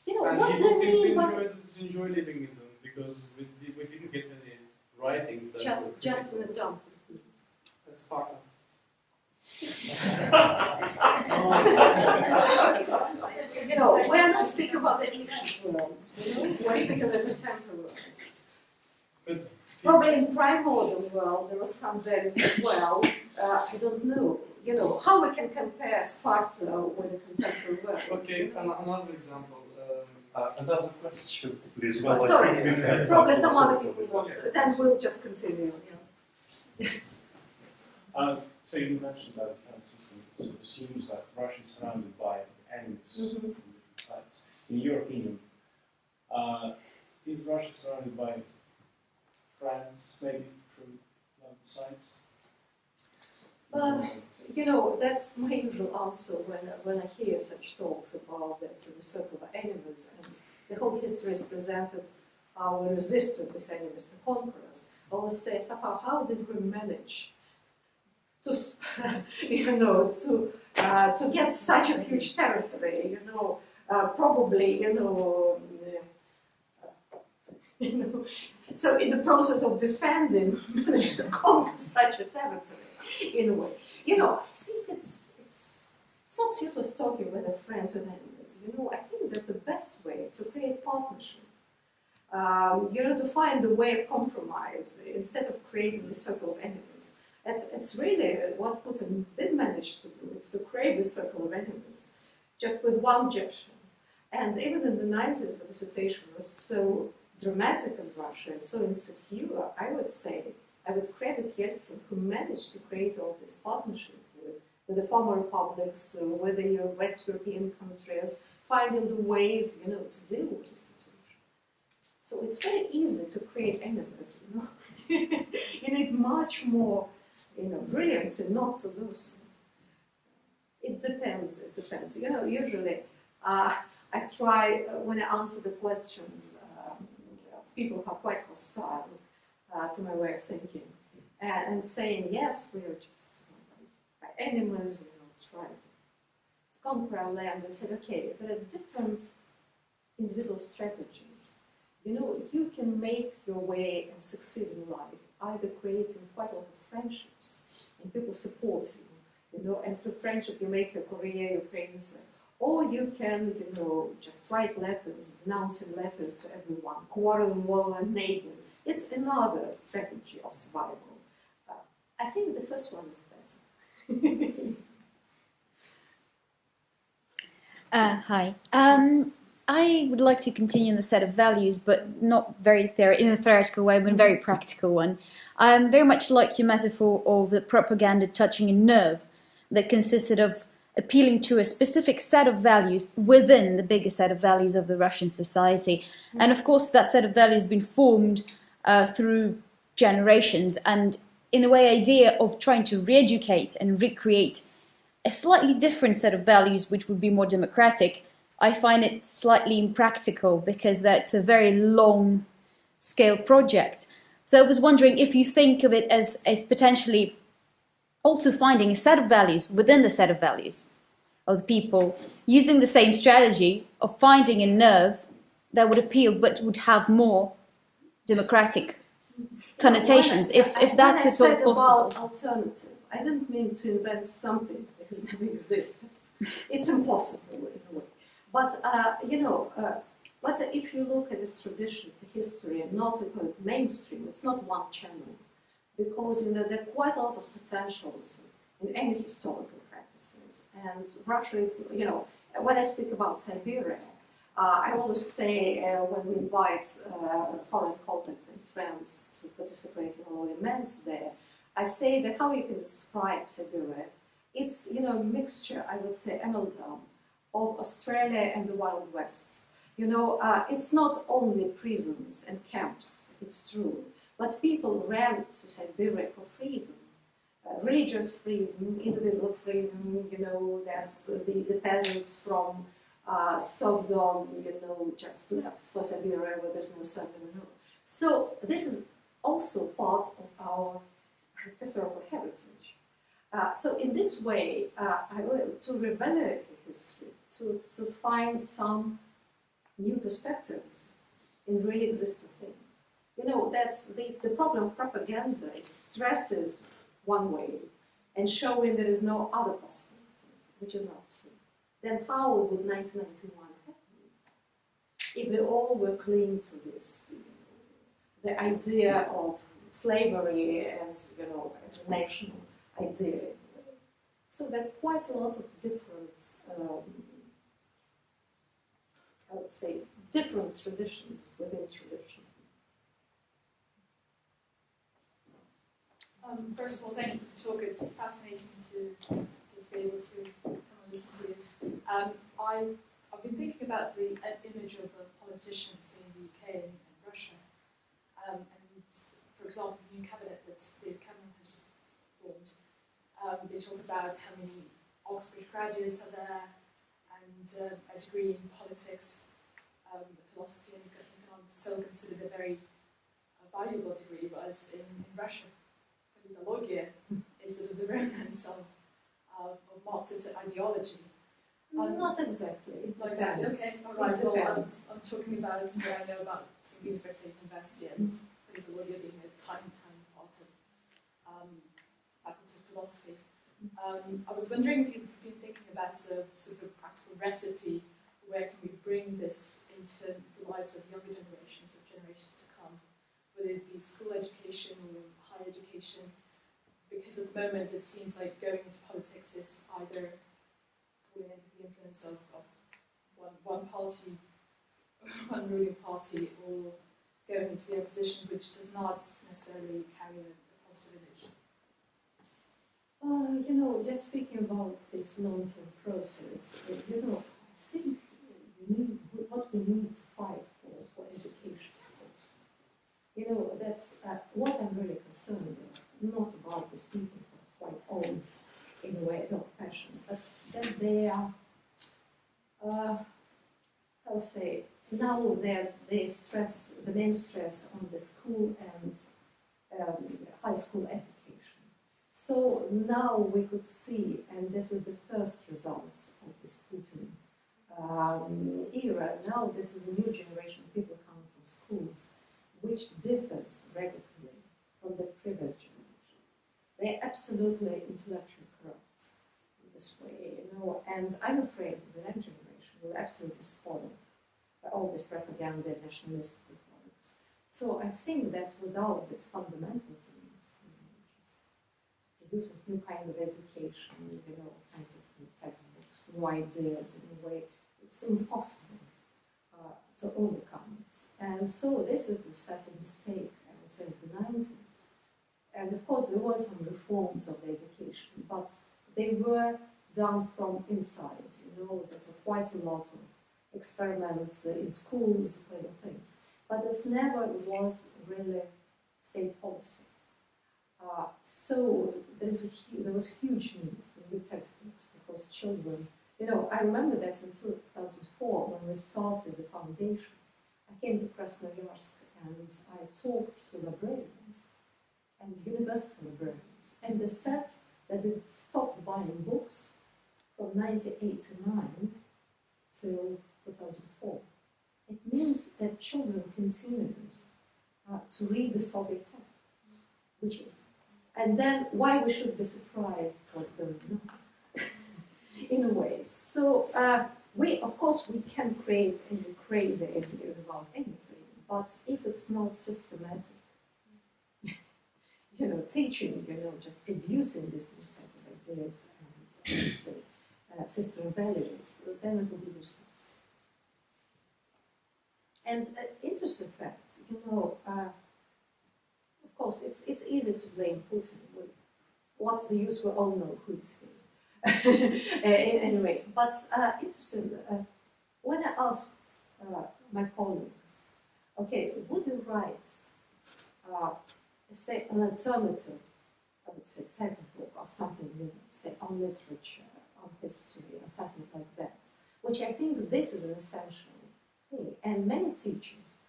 You know, And what do people you seem mean? to enjoy living in them because we didn't get any writings that were Just an example, please. That's Sparta. You know, we're not speaking about the ancient world, you know, we're speaking of the contemporary world. But Probably in primordial world there were some values as well. I don't know, you know, how we can compare Sparta with the contemporary world. okay, You know? another example. Another question, please. Oh, I sorry, think we've had probably some sort other of people discussion. want, then we'll just continue. You know. So you mentioned that the system sort of assumes that Russia is surrounded by enemies Mhm. from different sides. In your opinion, is Russia surrounded by friends, maybe from other sides? You know, that's my usual answer when I hear such talks about that sort of circle of enemies, and the whole history is presented how we resisted these enemies to conquer us. I always say somehow, how did we manage to, you know, to get such a huge territory? You know, probably, you know. So in the process of defending, we managed to conquer such a territory. In a way, you know, I think it's not useless talking with friends and enemies. You know, I think that the best way to create partnership, you know, to find the way of compromise instead of creating the circle of enemies. It's really what Putin did manage to do. It's to create the circle of enemies, just with one gesture. And even in the 90s, when the situation was so dramatic in Russia and so insecure, I would say, I would credit Yeltsin, who managed to create all this partnership with the former republics, with the West European countries, finding the ways, you know, to deal with the situation. So it's very easy to create enemies, you know. You need much more, you know, brilliance not to do so. It depends. You know, usually I try, when I answer the questions of people who are quite hostile to my way of thinking, and saying, yes, we are just by animals, you know, trying to conquer our land. I said, okay, there are different individual strategies. You know, you can make your way and succeed in life, either creating quite a lot of friendships and people support you know, and through friendship you make your career, your famous, or you can, you know, just write letters, denouncing letters to everyone, quarreling with our neighbors. It's another strategy of survival. I think the first one is better. Hi. I would like to continue in the set of values, but not very in a theoretical way, but a very practical one. Very much like your metaphor of the propaganda touching a nerve that consisted of appealing to a specific set of values within the bigger set of values of the Russian society. And of course, that set of values has been formed through generations, and in a way, idea of trying to re-educate and recreate a slightly different set of values, which would be more democratic, I find it slightly impractical because that's a very long-scale project. So I was wondering if you think of it as potentially also finding a set of values within the set of values of the people, using the same strategy of finding a nerve that would appeal but would have more democratic connotations, if that's at all possible. About alternative, I didn't mean to invent something that never existed. It's impossible in a way. But, you know, but if you look at its tradition, the history, and not mainstream, it's not one channel. Because, you know, there are quite a lot of potentials in any historical practices. And Russia is, you know, when I speak about Siberia, I always say when we invite foreign contacts and friends to participate in all events there, I say that how you can describe Siberia, it's, you know, a mixture, I would say, amalgam of Australia and the Wild West. You know, it's not only prisons and camps, it's true, but people ran to Siberia for freedom, religious freedom, individual freedom, you know, that's the peasants from serfdom, you know, just left for Siberia where there's no sun anymore. So this is also part of our historical heritage. So in this way, I will to reevaluate history, to find some new perspectives in really existing things. You know, that's the problem of propaganda. It stresses one way and showing there is no other possibilities, which is not true. Then how would 1991 happen if we all were clinging to this, you know, the idea of slavery as, you know, as a national idea? So there are quite a lot of different, I would say, different traditions within tradition. First of all, thank you for the talk. It's fascinating to just be able to come and listen to you. I've been thinking about the image of the politicians in the UK and Russia. And for example, the new cabinet that David Cameron has just formed, they talk about how many Oxbridge graduates are there and a degree in politics, philosophy and economics still considered a very valuable degree, whereas in Russia, the lawyer is sort of the remnants of Marxist ideology. Not exactly. Not exactly. Okay, all right. Well, I'm talking about what I know about St. Petersburg State University and the lawyer being a tiny part of faculty of philosophy. I was wondering if you've been thinking about sort of a practical recipe. Where can we bring this into the lives of younger generations to come, whether it be school education or higher education? Because at the moment it seems like going into politics is either falling into the influence of one party, one ruling party, or going into the opposition, which does not necessarily carry a positive image. You know, just speaking about this long-term process, you know, I think what we need to fight for education, of course. You know, that's what I'm really concerned about, not about these people who are quite old in a way, not passion, but then they are, how to say, now they stress, the main stress on the school and high school education. So now we could see, and this is the first results of this Putin era, now this is a new generation of people coming from schools, which differs radically from the previous generation. They're absolutely intellectually corrupt in this way, you know, and I'm afraid the next generation will absolutely spoil it by all this propaganda and nationalistic rhetorics. So I think that without these fundamental things, you know, just producing new kinds of education, you know, kinds of new textbooks, new ideas in a way, it's impossible to overcome it. And so this is the fatal mistake, I would say, of the 90s. And of course there were some reforms of the education, but they were done from inside, you know, there's quite a lot of experiments in schools, kind of things. But it never was really state policy. So there was huge need for new textbooks because children, you know, I remember that in 2004 when we started the foundation, I came to Krasnoyarsk and I talked to librarians and university librarians, and they said that they stopped buying books from 1989 till 2004. It means that children continue to read the Soviet textbooks, which is, and then why we should be surprised what's going on, in a way. So of course, we can create any crazy ideas about anything, but if it's not systematic, you know, teaching, you know, just producing this new set of ideas and system values, then it will be useless. And interesting fact, you know, of course, it's easy to blame Putin. What's the use? We all know who is he. Anyway, but interesting, when I asked my colleagues, okay, so would you write, say, an alternative, I would say, textbook or something, you know, say, on literature, on history, or something like that, which I think this is an essential thing. And many teachers,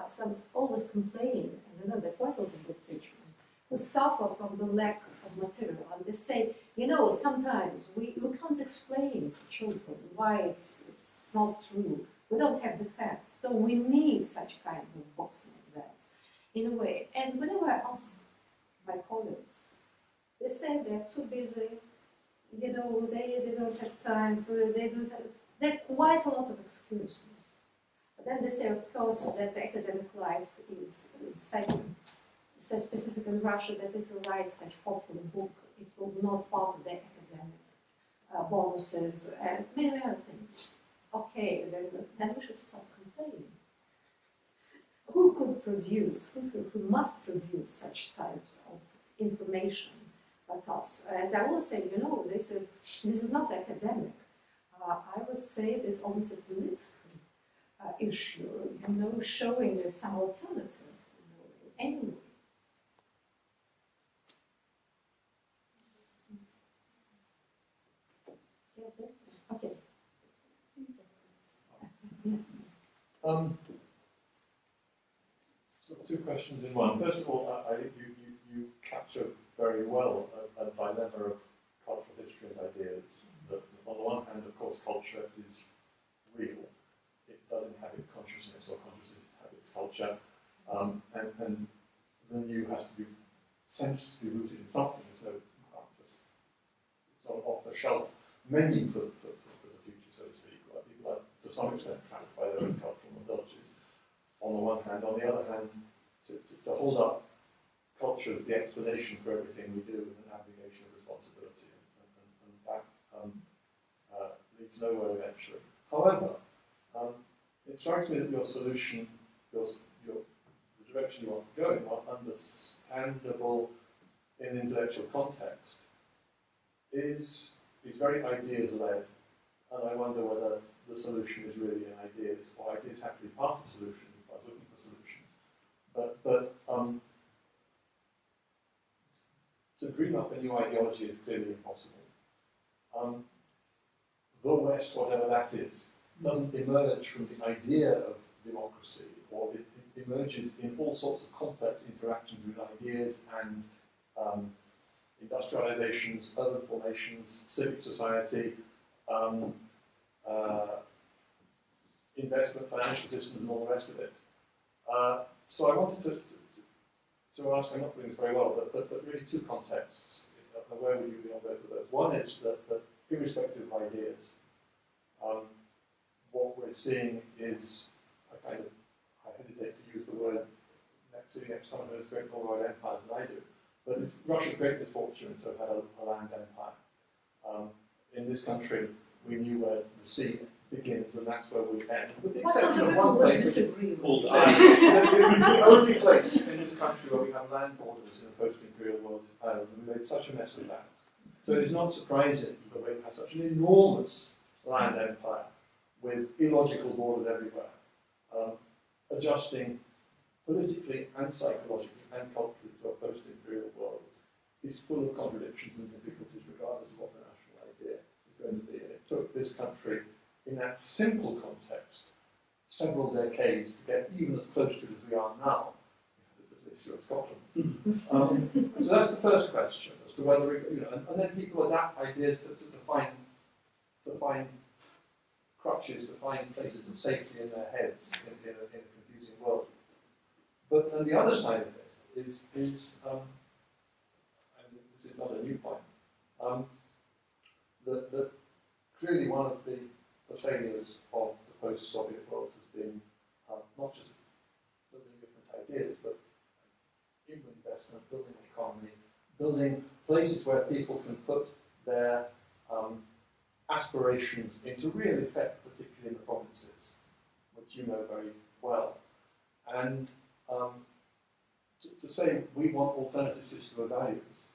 some always complain, and I know there are quite a lot of good teachers, who suffer from the lack of material, and they say, you know, sometimes we can't explain to children why it's not true. We don't have the facts, so we need such kinds of books like that, in a way. And whenever I ask my colleagues, they say they're too busy, you know, they don't have time, there are quite a lot of excuses. But then they say, of course, that the academic life is such specific in Russia that if you write such popular book, it will be not part of the academic bonuses and many other things. Okay, then we should stop complaining. Who could produce, who must produce such types of information but us? And I will say, you know, this is not academic. I would say this is almost a political issue, you know, showing some alternative, you know, anyway. Okay. So two questions in one. First of all, I think you capture very well a dilemma of cultural history and ideas. That on the one hand, of course, culture is real. It does inhabit consciousness, or consciousness inhabits culture. And the new has to be sensed to be rooted in something. So it's sort of off-the-shelf menu for the future, so to speak. Right? People are, to some extent, trapped by their own cultural modalities, on the one hand. On the other hand, to hold up culture as the explanation for everything we do with an abnegation of responsibility, and that leads nowhere eventually. However, it strikes me that your solution, the direction you want to go in, while understandable in intellectual context, is very ideas-led, and I wonder whether the solution is really an ideas, or ideas have to be part of solutions by looking for solutions. But to dream up a new ideology is clearly impossible. the West, whatever that is, doesn't emerge from the idea of democracy, or it emerges in all sorts of complex interactions with ideas and industrializations, urban formations, civic society, investment, financial systems, and all the rest of it. So I wanted to ask, I'm not doing this very well, but really two contexts. Where would you be on both of those? One is that irrespective of ideas, what we're seeing is a kind of, I hesitate to use the word sitting next to someone who has great worldwide empires than I do, but it's Russia's great misfortune to have had a land empire. In this country, we knew where the sea begins and that's where we end. With the exception of one place, disagree called Ireland. The only place in this country where we have land borders in the post-imperial world is Ireland, and we made such a mess of that. So it is not surprising that we have such an enormous land empire with illogical borders everywhere, adjusting politically and psychologically and culturally to a post-imperial world is full of contradictions and difficulties regardless of what the national idea is going to be. And it took this country, in that simple context, several decades to get even as close to it as we are now. This issue of Scotland. So that's the first question, as to whether, and then people adapt ideas to find crutches, to find places of safety in their heads in a confusing world. But then the other side of it is and this is not a new point, that clearly one of the failures of the post-Soviet world has been not just building different ideas, but human investment, building an economy, building places where people can put their aspirations into real effect, particularly in the provinces, which you know very well. And to say we want alternative system of values,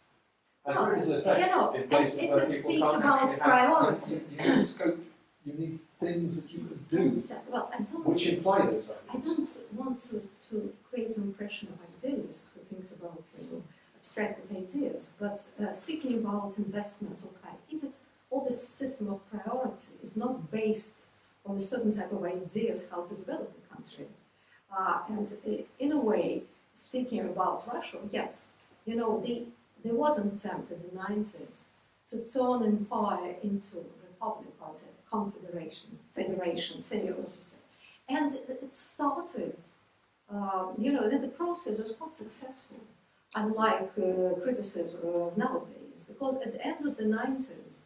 and there is an effect in places where people can't actually priorities. have scope. You need things that you can do, well, which imply those values. I don't want to create an impression of idealists who thinks about abstracted ideas, but speaking about investments, okay, is it all this system of priority is not based on a certain type of ideas how to develop the country. And in a way, speaking about Russia, yes, there was an attempt in the 90s to turn empire into republic, or say confederation, federation, say what you say. And it started, the process was quite successful, unlike criticism of nowadays, because at the end of the 90s,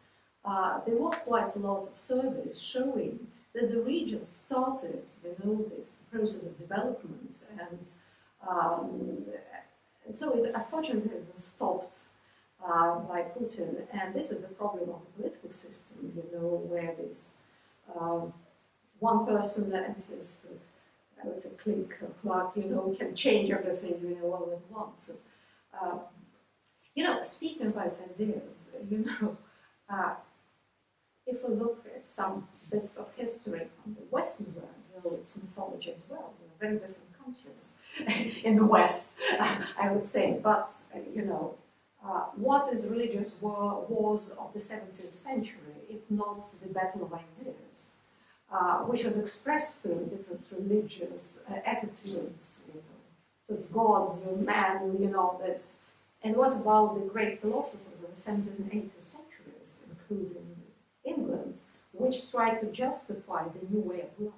there were quite a lot of surveys showing that the region started, this process of development, and so it unfortunately was stopped by Putin, and this is the problem of the political system, where this one person and his, I would say, clique or clerk, can change everything, all at once. Speaking about ideas, if we look at some bits of history from the Western world, it's mythology as well, very different countries in the West, I would say, but, what is religious wars of the 17th century, if not the battle of ideas, which was expressed through different religious attitudes, towards gods, man, this. And what about the great philosophers of the 17th and 18th centuries, including England, which tried to justify the new way of life?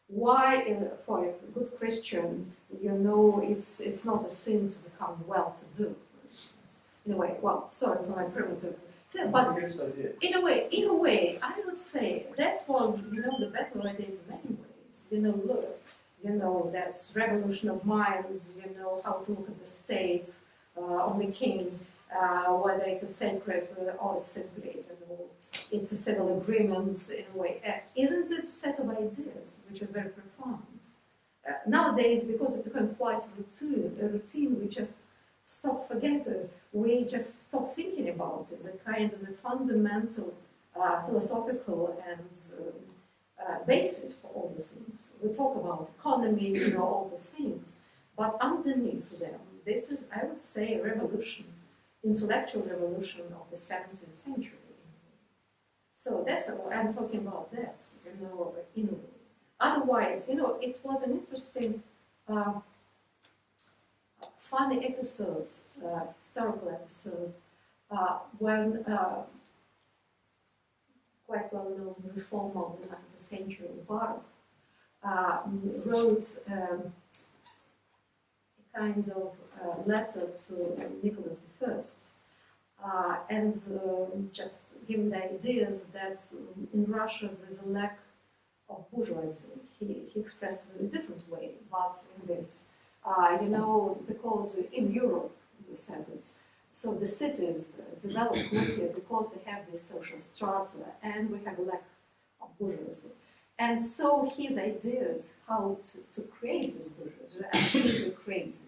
Why, for a good Christian, it's not a sin to become well-to-do, for instance. In a way, well, sorry for my primitive, but in a way, I would say that was, the battle of ideas in many ways. That's revolution of minds, how to look at the state, on the king, whether it's a sacred or it's simply, it's a civil agreement in a way. Isn't it a set of ideas which is very profound? Nowadays, because it became quite a routine, we just stop forgetting. We just stop thinking about it. A kind of the fundamental philosophical and basis for all the things. We talk about economy, all the things, but underneath them, this is, I would say, a revolution, intellectual revolution of the 17th century. So that's what I'm talking about. That in a way. Otherwise, it was an interesting, funny episode, historical episode, when quite well-known reformer of the 19th century, Varov, wrote a kind of letter to Nicholas I, and just giving the ideas that in Russia there is a lack of bourgeoisie. He expressed it in a different way, but in this, because in Europe, he said it, so the cities develop quickly because they have this social strata, and we have a lack of bourgeoisie. And so his ideas how to create this bourgeoisie are absolutely crazy.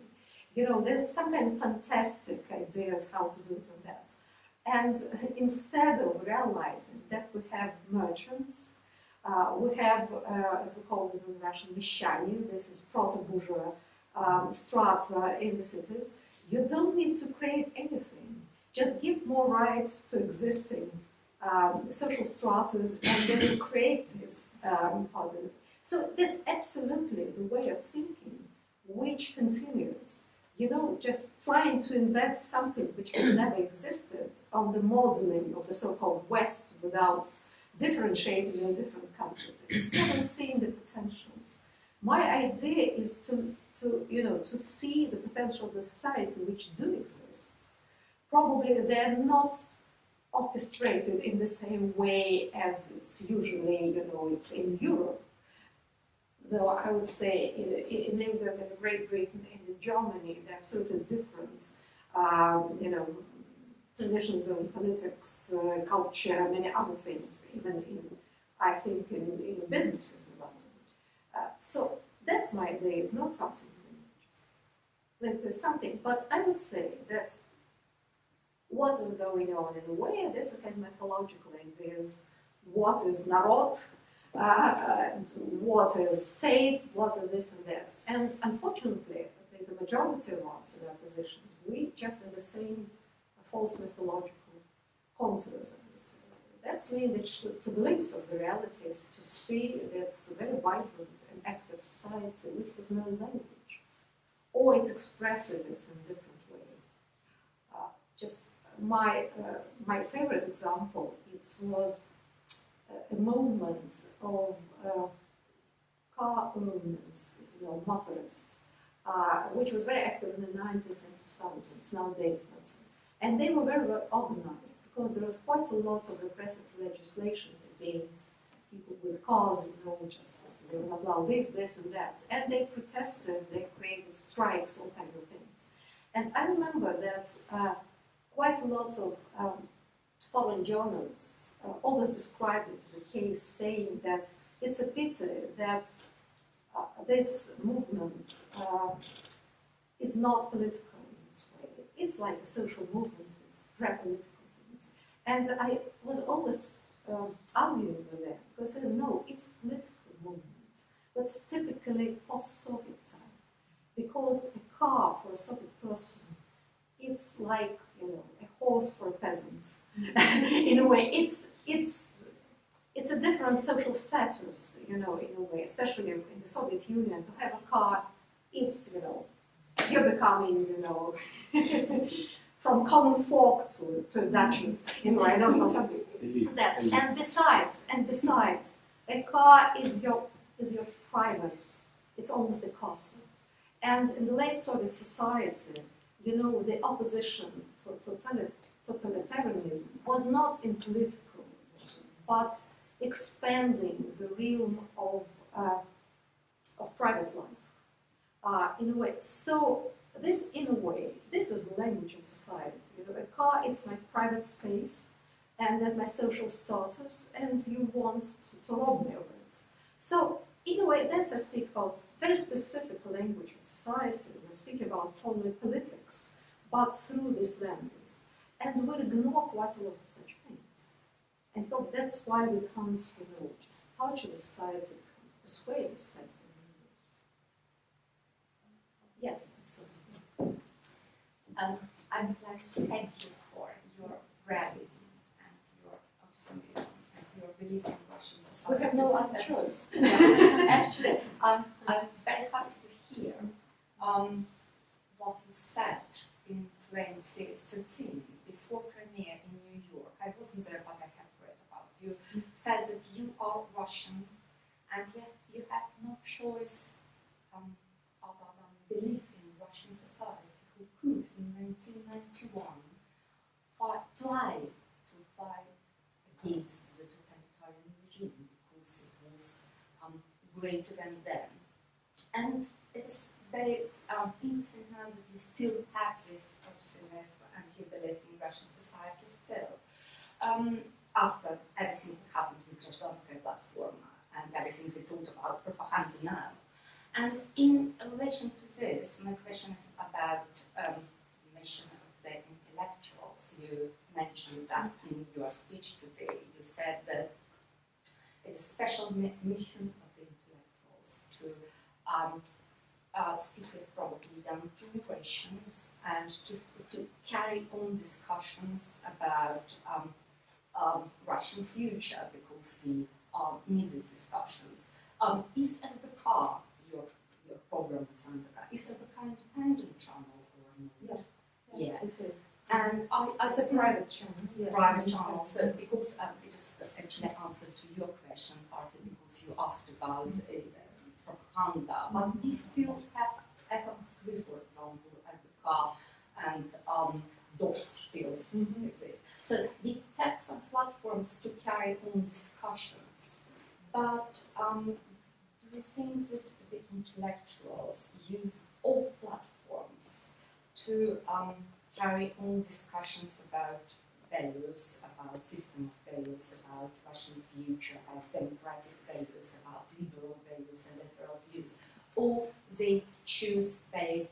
There's some kind of fantastic ideas how to do that. And instead of realizing that we have merchants, we have, as we call it in Russian, mещане, this is proto-bourgeois strata in the cities. You don't need to create anything. Just give more rights to existing social stratas, and then you create this. So that's absolutely the way of thinking, which continues. Just trying to invent something which has never existed on the modeling of the so-called West without differentiating in different countries, instead of seeing the potentials. My idea is to see the potential of the society which do exist. Probably they're not orchestrated in the same way as it's usually, it's in Europe. Though I would say in England and Great Britain and in Germany, they're absolutely different, traditions of politics, culture, many other things, even I think in businesses in London. So that's my idea. It's not something just linked with something, but I would say that what is going on in a way, this is kind of methodological ideas. What is narod? What is state? What is this and this? And unfortunately, I think the majority of us in our positions, we just in the same false mythological contours. That's really to glimpse of the reality is to see it's a very vibrant and active society which has no language, or it expresses it in a different way. Just my favorite example, it was a movement of car owners, motorists, which was very active in the 90s and 2000s, nowadays not so. And they were very well organized because there was quite a lot of repressive legislations against people with cars, just they would allow this, and that. And they protested, they created strikes, all kinds of things. And I remember that quite a lot of foreign journalists always described it as a case, saying that it's a pity that this movement is not political in its way. It's like a social movement, it's pre-political things. And I was always arguing with them, because I said, no, it's a political movement, but it's typically post-Soviet time. Because a car for a Soviet person, it's like, a horse for a peasant. In a way, it's a different social status, in a way, especially in the Soviet Union. To have a car, it's, you're becoming, from common folk to duchess, I don't know, something like that. And besides, a car is your private, it's almost a castle. And in the late Soviet society, the opposition to totalitarianism was not in political issues, but expanding the realm of private life, in a way. So this, in a way, this is the language of society. A car, it's my private space, and that's my social status, and you want to rob me of it. So, in a way, that's I speak about very specific language of society. I speak about politics, but through these lenses. And we'll ignore quite a lot of such things. And so that's why we can't, just touch the society, persuade the society. Yes, absolutely. I would like to thank you for your realism and your optimism and We have no other choice. Actually, I'm very happy to hear what you said in 2013 before premiere in New York. I wasn't there, but I have read about you. Said that you are Russian and yet you have no choice other than belief in Russian society, who could in 1991 try to fight against the totalitarian regime because it was greater than them. And it is very interesting now that you still have this optimism and you believe in Russian society still. After everything that happened with Grazdanskaya platform and everything we talked about propaganda now. And in relation to this, my question is about the mission of the intellectuals. You mentioned that in your speech today. You said that it is a special mission of the intellectuals to speak with probably young generations and to carry on discussions about Russian future, because we need these discussions. Is LBK, your program is LBK, is LBK independent channel or not? Yeah. It is. And It's a private channel. Yes. Private channel. So because it is actually answered to your question partly because you asked about propaganda, but we still have Echo Moskvy, for example, LBK, and Dost still exist. So we have some platforms to carry on discussions, but do you think that the intellectuals use all platforms to carry on discussions about values, about system of values, about Russian future, about democratic values, about liberal values and liberal views, or they choose very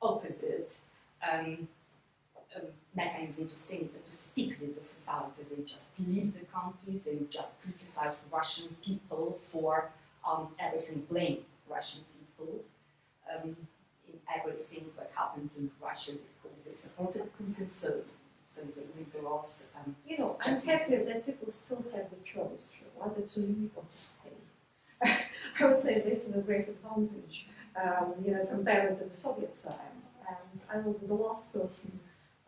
opposite mechanism to think, to speak with the society? They just leave the country, they just criticize Russian people for everything, blame Russian people in everything that happened in Russia because they supported Putin, so the liberals. I'm happy that people still have the choice whether to leave or to stay. I would say this is a great advantage, compared to the Soviet time. And I will be the last person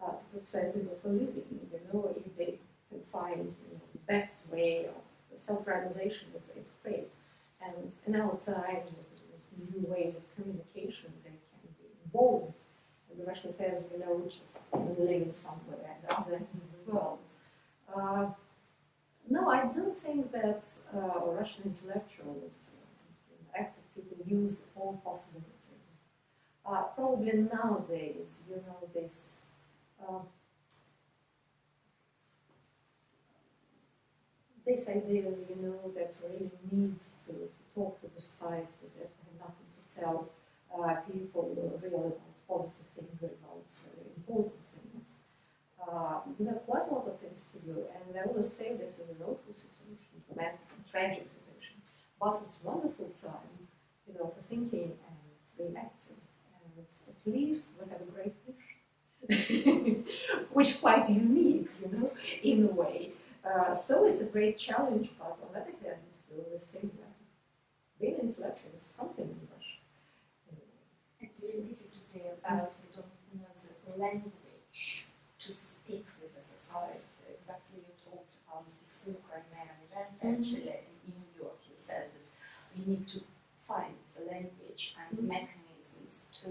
to criticize people for leaving. If they can find the best way of self-realization, it's great. And in our time, with new ways of communication, they can be involved in the Russian affairs, just living somewhere at the other end of the world. No, I don't think that Russian intellectuals, active people, use all possibilities. Probably nowadays, this ideas, that really needs to talk to the society, that we have nothing to tell people really about positive things, about very important things. We have quite a lot of things to do, and I always say this is an awful situation, dramatic and tragic situation, but it's a wonderful time, for thinking and being active. And at least we have a great vision, which is quite unique, in a way. So it's a great challenge, but on the other hand, we always say that being intellectual is something in Russia. And you repeated today about you don't know the language to speak with the society. Exactly, you talked before Crimean event, actually, in New York, you said that we need to find the language and mechanisms to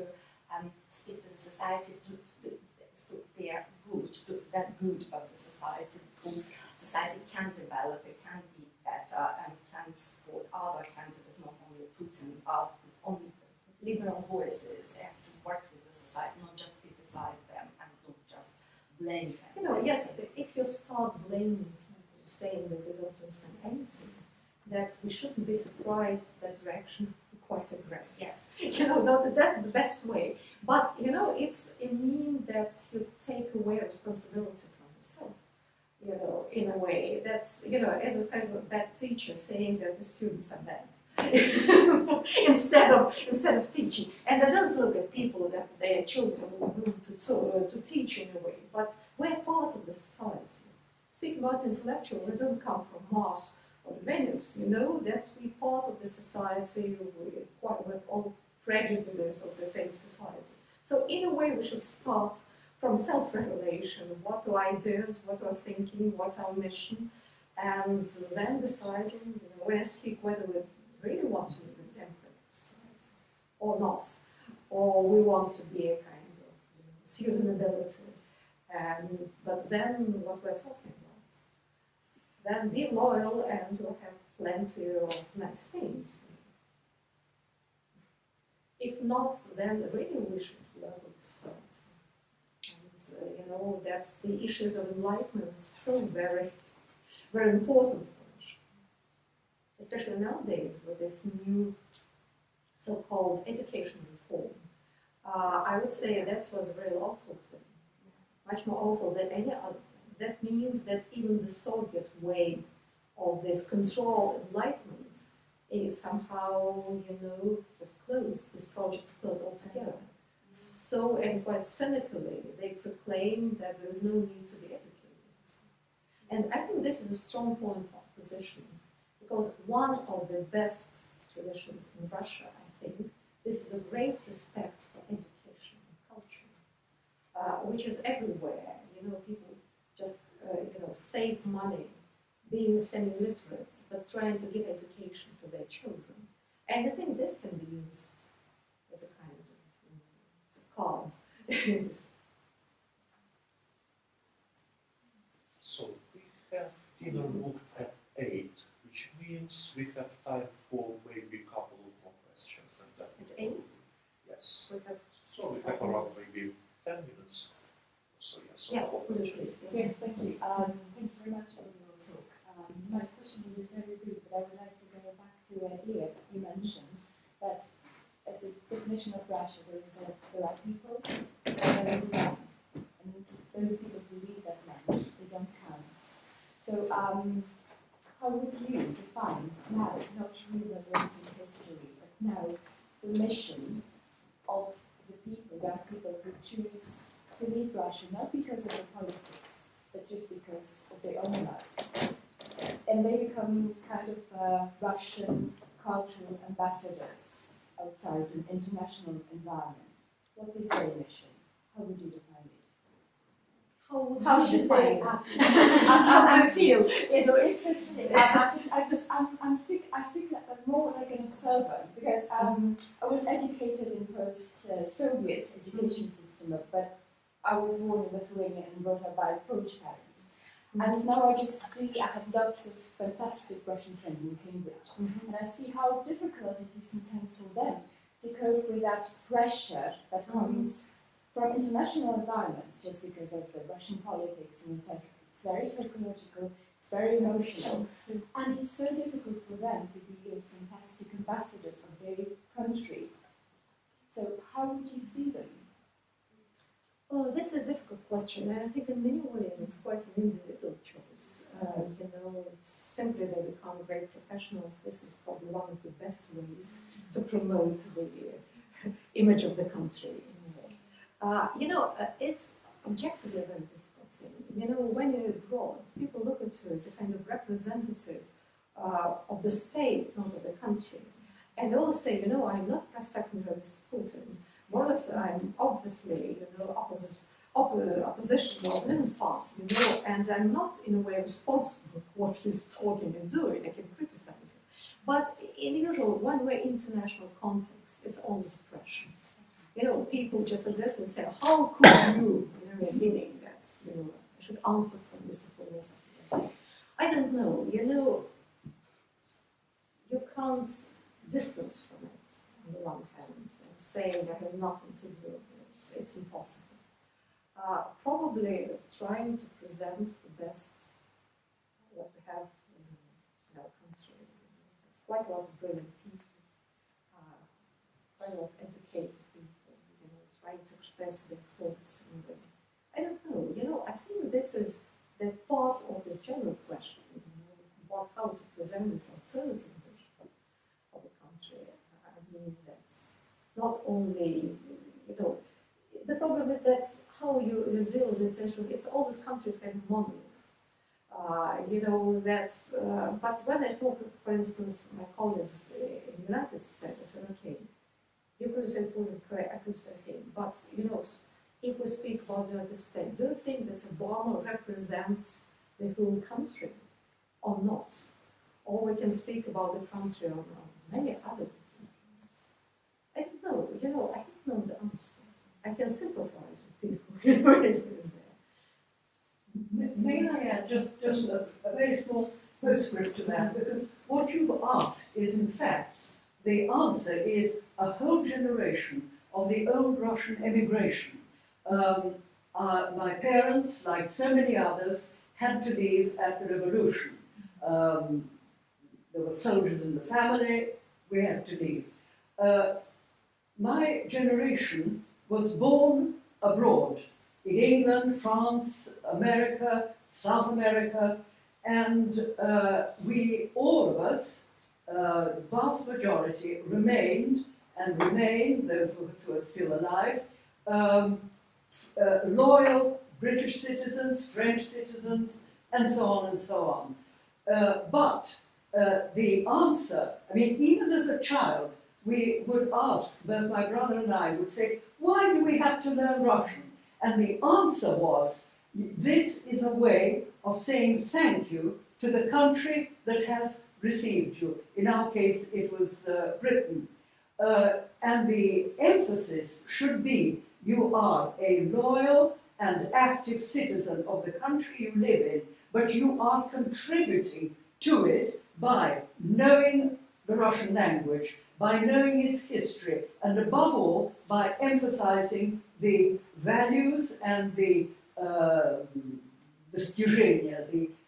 speak to the society, to their good, to that good of the society, because society can develop, it can be better, and can support other candidates, not only Putin, but only liberal voices. They have to work with the society, not just criticize them and not just blame them. Yes, if you start blaming people, saying that they don't understand anything, that we shouldn't be surprised that reaction quite aggressive. Yes. That's the best way. But, it means that you take away responsibility from yourself, in a way. That's, as a kind of a bad teacher saying that the students are bad. instead of teaching. And I don't look at people that their children will do to teach in a way, but we're part of the society. speaking about intellectual, we don't come from Mars or Venus, you know, that's we part of the society with all prejudices of the same society. So in a way we should start from self-regulation, what are ideas, what are thinking, what's our mission, and then deciding, you know, when I speak, whether we really want to live in a democratic society or not, or we want to be a kind of, you know, pseudo-nobility. But then what we're talking about, then be loyal and you'll have plenty of nice things. If not, then really we should level decide. And you know, that's the issues of enlightenment still very, very important for us. Especially nowadays with this new so-called education reform. I would say that was a very awful thing. Much more awful than any other thing. That means that even the Soviet way of this control enlightenment is somehow, you know, just closed, this project closed altogether. So, and quite cynically, they proclaim that there is no need to be educated. And I think this is a strong point of position, because one of the best traditions in Russia, I think, this is a great respect for education and culture, which is everywhere. You know, people just, you know, save money, being semi-literate, but trying to give education to their children. And I think this can be used as a kind of, you know, it's a card. So we have dinner booked at 8, which means we have time for maybe a couple of more questions. And that At 8? Yes. We have, So we have around maybe 10 minutes. So yes. So yeah, more please, questions. yeah. Yes, thank you. Thank you very much for your talk. My question will be very brief, but I would like to go back to an idea that you mentioned, that as a definition of Russia, there are people and there is land. And those people who lead that land, they don't count. So how would you define now, not revisiting history, but now the mission of the people, young people who choose to leave Russia, not because of the politics, but just because of their own lives? And they become kind of Russian cultural ambassadors outside an international environment. What is their mission? How would you define it? How should they act? I feel? It's interesting. I speak more like an observer, because I was educated in post-Soviet education system, but I was born in Lithuania and brought up by Polish parents. And now I just see, I have lots of fantastic Russian friends in Cambridge, and I see how difficult it is sometimes for them to cope with that pressure that comes from international environment, just because of the Russian politics and etc. It's very psychological, it's very emotional, and it's so difficult for them to be fantastic ambassadors of their country. So how would you see them? Well, this is a difficult question, and I think in many ways it's quite an individual choice. You know, simply they become great professionals. This is probably one of the best ways to promote the image of the country. You know, it's objectively a very difficult thing. You know, when you're abroad, people look at you as a kind of representative of the state, not of the country. And they all say, you know, I'm not press secretary of Mr. Putin. More or less, I'm obviously, you know, opposition or within part, you know, and I'm not in a way responsible for what he's talking and doing. I can criticize him. But in the usual one-way international context, it's always pressure. You know, people just address and say, how could you, meaning that, you know, I should answer for Mr. Putin. I don't know, you know, you can't distance from it on the one hand and saying I have nothing to do with it. It's impossible. Probably trying to present the best what we have in our country. There's quite a lot of brilliant people, quite a lot of educated people, you know, trying to express their thoughts. And I don't know, you know, I think this is the part of the general question, you know, how to present this alternative vision of the country. I mean, that's not only, you know, the problem is that's how you deal with international, it's all these countries have monolith. But when I talk, for instance, my colleagues in the United States, I said, okay, you could say Putin, I could say him, but if we speak about the United States, do you think that Obama represents the whole country or not? Or we can speak about the country on many other different things. I don't know, I don't know the answer. I can sympathize with people who are there. May I add just a very small postscript to that, because what you've asked is, in fact, the answer is a whole generation of the old Russian emigration. My parents, like so many others, had to leave at the revolution. There were soldiers in the family, we had to leave. My generation was born abroad, in England, France, America, South America, and we, all of us, vast majority, remained, those who are still alive, loyal British citizens, French citizens, and so on and so on. But the answer, I mean, even as a child, we would ask, both my brother and I would say, why do we have to learn Russian? And the answer was, this is a way of saying thank you to the country that has received you. In our case, it was Britain. And the emphasis should be, you are a loyal and active citizen of the country you live in, but you are contributing to it by knowing the Russian language, by knowing its history, and above all, by emphasizing the values and the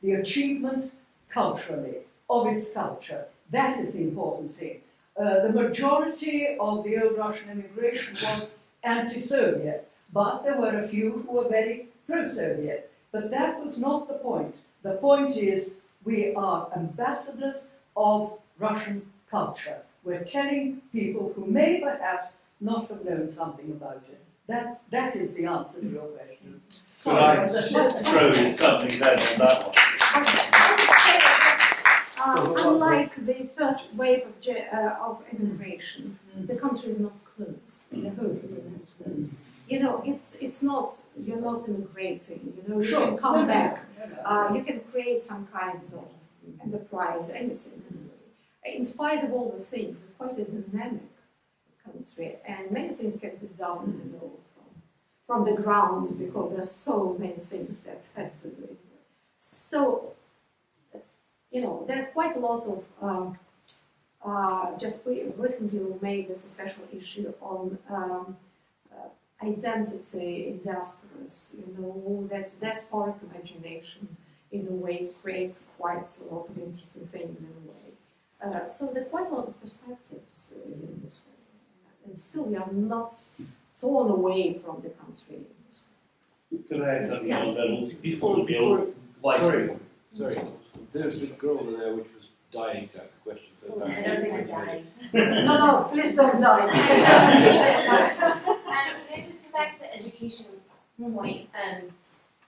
the achievements culturally of its culture. That is the important thing. The majority of the old Russian immigration was anti-Soviet, but there were a few who were very pro-Soviet. But that was not the point. The point is, we are ambassadors of Russian culture. We're telling people who may perhaps not have known something about it. That is the answer to your question. Could I throw in something then on that one? Unlike the first wave of immigration, the country is not closed. The whole country is not closed. It's not, you're not immigrating, you can come back. You can create some kind of enterprise, anything. In spite of all the things, it's quite a dynamic country, and many things can be done, from the grounds, because there are so many things that have to do. So, there's quite a lot of, we recently made this a special issue on identity in diasporas, that diasporic imagination, in a way, creates quite a lot of interesting things in a way. So there are quite a lot of perspectives in this way. And still we are not torn away from the country in this way. Could I add something on that? Before sorry, there's the girl over there which was dying to ask a question. I don't think I'm dying. No, please don't die. Can I just come back to the education point?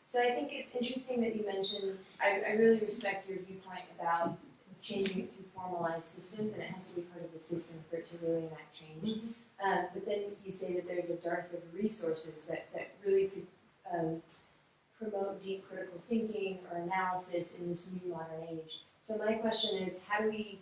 So I think it's interesting that you mentioned, I really respect your viewpoint about changing it through formalized systems, and it has to be part of the system for it to really enact change. But then you say that there's a dearth of resources that really could promote deep critical thinking or analysis in this new modern age. So my question is, how do we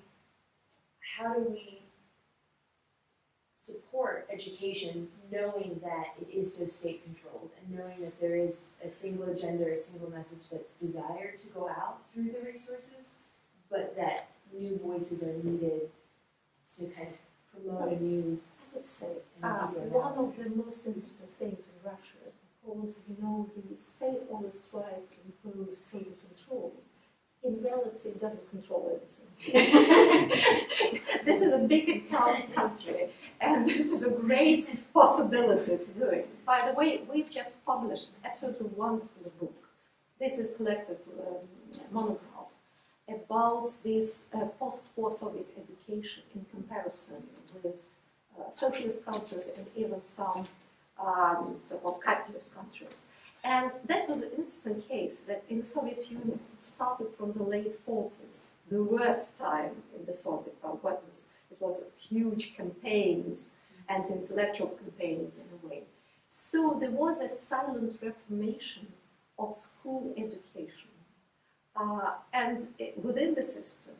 support education knowing that it is so state controlled, and knowing that there is a single agenda or a single message that's desired to go out through the resources, but that new voices are needed to kind of promote a new, I would say, one of the most interesting things in Russia, because the state always tries to impose state control. In reality, it doesn't control everything. This is a big and chaotic country, and this is a great possibility to do it. By the way, we've just published an absolutely wonderful book. This is collective monograph about this post-war Soviet education in comparison with socialist countries and even some so-called capitalist countries. And that was an interesting case that in the Soviet Union started from the late 40s, the worst time in the Soviet weapons. It was huge campaigns and intellectual campaigns in a way. So there was a silent reformation of school education. Within the system,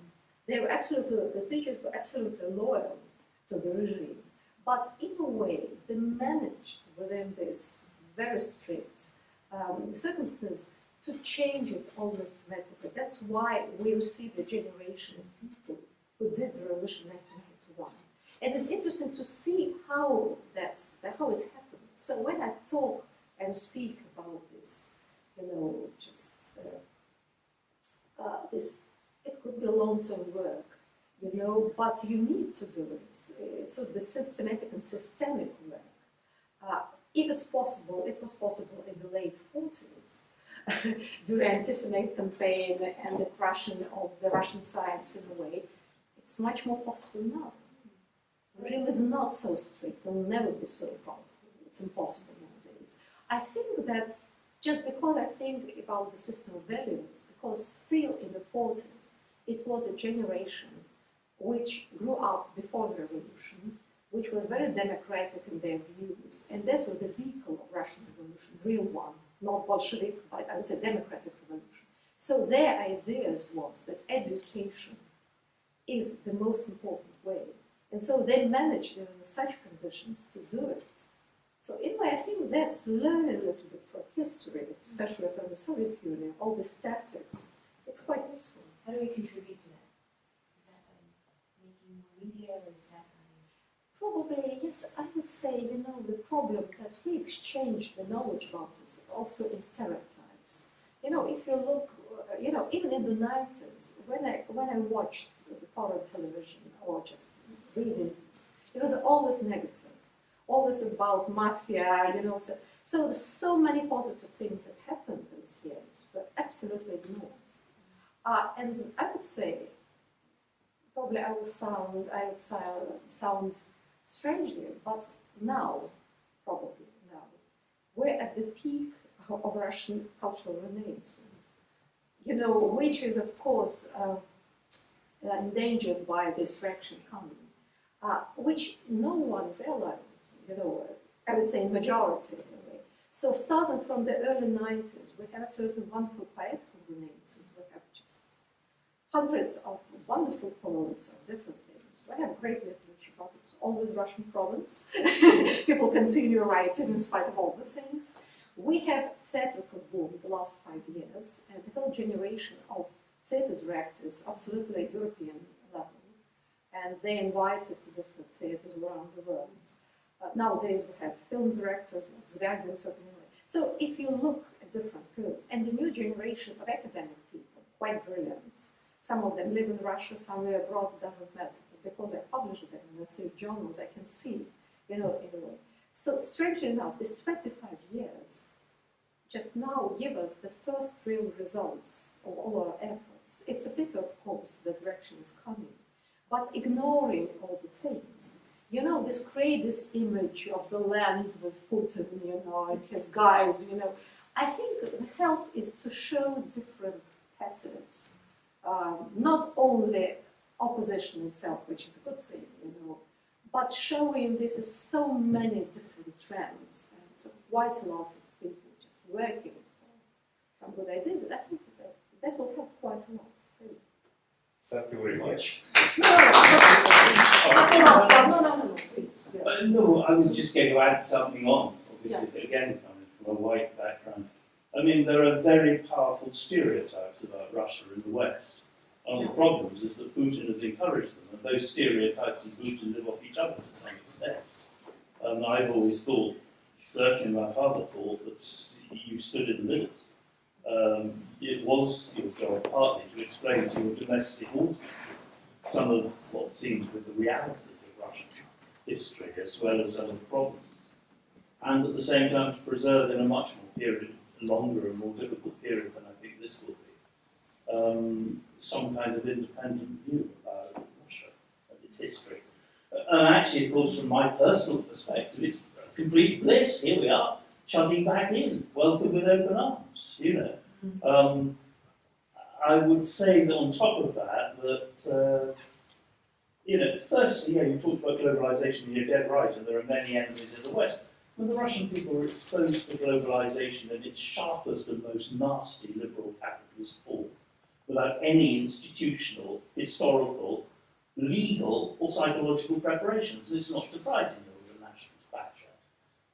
the teachers were absolutely loyal to the regime. But in a way, they managed within this very strict circumstance to change it almost dramatically. That's why we received a generation of people who did the revolution in 1991. And it's interesting to see how it happened. So when I talk and speak about this, it could be long-term work, but you need to do it. It's the systematic and systemic work. If it's possible, it was possible in the late 40s during the anti-Semitic campaign and the crushing of the Russian science in a way. It's much more possible now. The regime is not so strict, it will never be so powerful. It's impossible nowadays. I think that just because I think about the system of values, because still in the 40s, it was a generation which grew up before the revolution, which was very democratic in their views, and that was the vehicle of Russian revolution, real one, not Bolshevik, but I would say democratic revolution. So their ideas was that education is the most important way, and so they managed in such conditions to do it. So in a way, I think that's learning a little bit from history, especially from the Soviet Union, all these tactics. It's quite useful. How do we contribute to that? Is that by making more media, or is that by... Probably, yes, I would say, the problem that we exchange the knowledge about is also in stereotypes. If you look, even in the 90s, when I watched the foreign television or just reading, it was always negative, always about mafia, so there's so many positive things that happened those years, but absolutely ignored. And I would say, probably I would sound strangely, but now, probably now, we're at the peak of Russian cultural renaissance, which is of course endangered by this reaction coming, which no one realizes, I would say majority in a way. So starting from the early 90s, we have absolutely wonderful poetical renaissance. We have just hundreds of wonderful poets of different things. We have great literature, but it's always Russian province. People continue writing in spite of all the things. We have theatrical boom the last 5 years, and the whole generation of theatre directors, absolutely European level, and they invited to different theatres around the world. Nowadays we have film directors like Zvergins. So if you look at different fields, and the new generation of academic people, quite brilliant. Some of them live in Russia, somewhere abroad, it doesn't matter. But because I publish them in the 3 journals, I can see, in a way. So strangely enough, these 25 years just now give us the first real results of all our efforts. It's a pity, of course, the direction is coming. But ignoring all the things, this image of the land with Putin, and his guys, I think the help is to show different facets. Not only opposition itself, which is a good thing, but showing this is so many different trends, and so quite a lot of people just working for some good ideas. I think that will help quite a lot. Really. Thank you very much. No, please. Yeah. No, I was just going to add something on, obviously, again, coming from a white background. I mean, there are very powerful stereotypes about Russia in the West. One of the problems is that Putin has encouraged them, and those stereotypes and Putin live off each other to some extent. I've always thought, certainly my father thought, that you stood in the middle. It was your job partly to explain to your domestic audiences some of what seems with the realities of Russian history as well as some of the problems. And at the same time to preserve in a much longer and more difficult period than I think this will be, some kind of independent view about Russia and its history. And actually, of course, from my personal perspective, it's complete bliss. Here we are, chugging back in. Well, welcome with open arms, you know. I would say that on top of that, you know, firstly, you talked about globalisation, and you're dead right, and there are many enemies in the West. When the Russian people were exposed to globalisation in its sharpest and most nasty liberal capitalist form, without any institutional, historical, legal, or psychological preparations, it's not surprising there was a nationalist backlash.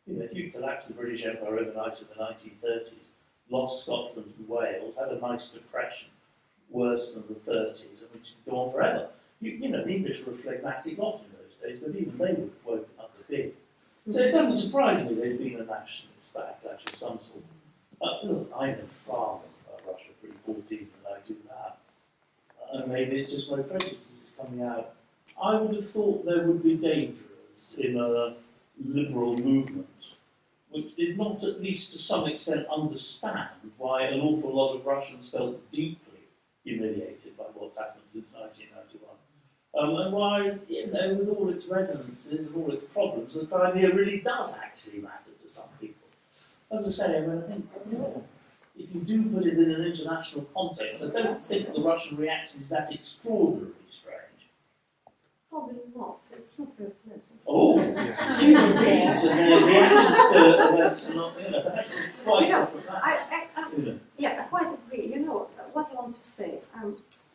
You know, if you collapse the British Empire overnight in the 1930s, lost Scotland and Wales, had a nice depression, worse than the 30s, and which would go on forever. You know, the English were a phlegmatic lot in those days, but even they would have woken up a bit. So it doesn't surprise me there's been a nationalist backlash of some sort. Look, I know far more about Russia pre-14 than I do now. And maybe it's just my prejudice is coming out. I would have thought there would be dangers in a liberal movement which did not, at least to some extent, understand why an awful lot of Russians felt deeply humiliated by what's happened since 1991. And why, you know, with all its resonances and all its problems, the Crimea really does actually matter to some people. As I say, I mean, I think, you know, if you do put it in an international context, I don't think the Russian reaction is that extraordinarily strange. Probably not. It's not very pleasant. Oh, human beings and their reactions to events are not, you know, that's quite different. I quite agree. You know, what I want to say,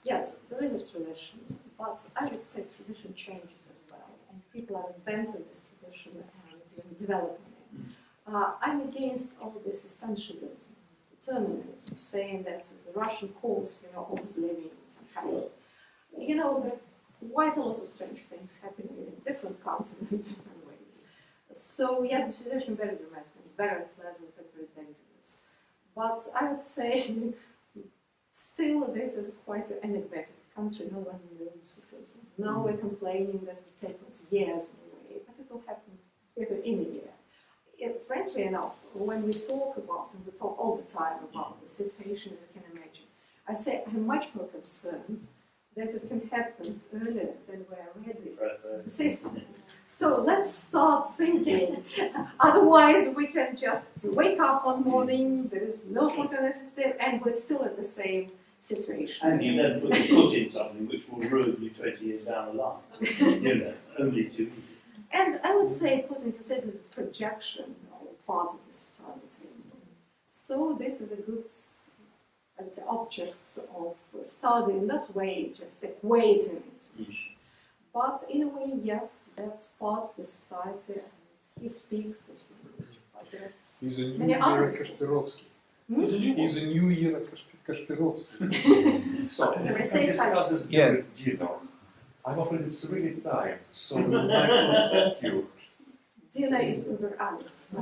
yes, there is a tradition, but I would say tradition changes as well, and people are inventing this tradition and developing it. I'm against all this essentialism, determinism, saying that the Russian course, you know, always living in some kind of, you know, there are quite a lot of strange things happening in different continents in different ways. So yes, the situation is very dramatic, very unpleasant, and very dangerous. But I would say still this is quite an enigmatic country, no one knows, because now we're complaining that it takes us years anyway, but it will happen in a year. Frankly enough, when we talk about, and we talk all the time about the situation, as you can imagine, I say I'm much more concerned that it can happen earlier than we're ready to say something. So let's start thinking. Otherwise, we can just wake up one morning, there is no continuity there, and we're still in the same situation. And you then put your foot in something which will ruin you 20 years down the line. You know, only too easy. And I would say putting yourself as a projection of part of the society. So this is a good, I would say, object of study, not way just equating intuition. But in a way, yes, that's part of the society, and he speaks this language. But there's He's a new many Ira others. Kashpirovsky. He's a new Ira Kashpirovsky. So, we can discuss this during dinner. I'm afraid it's really time, so we would like to thank you. Dinner is über alles.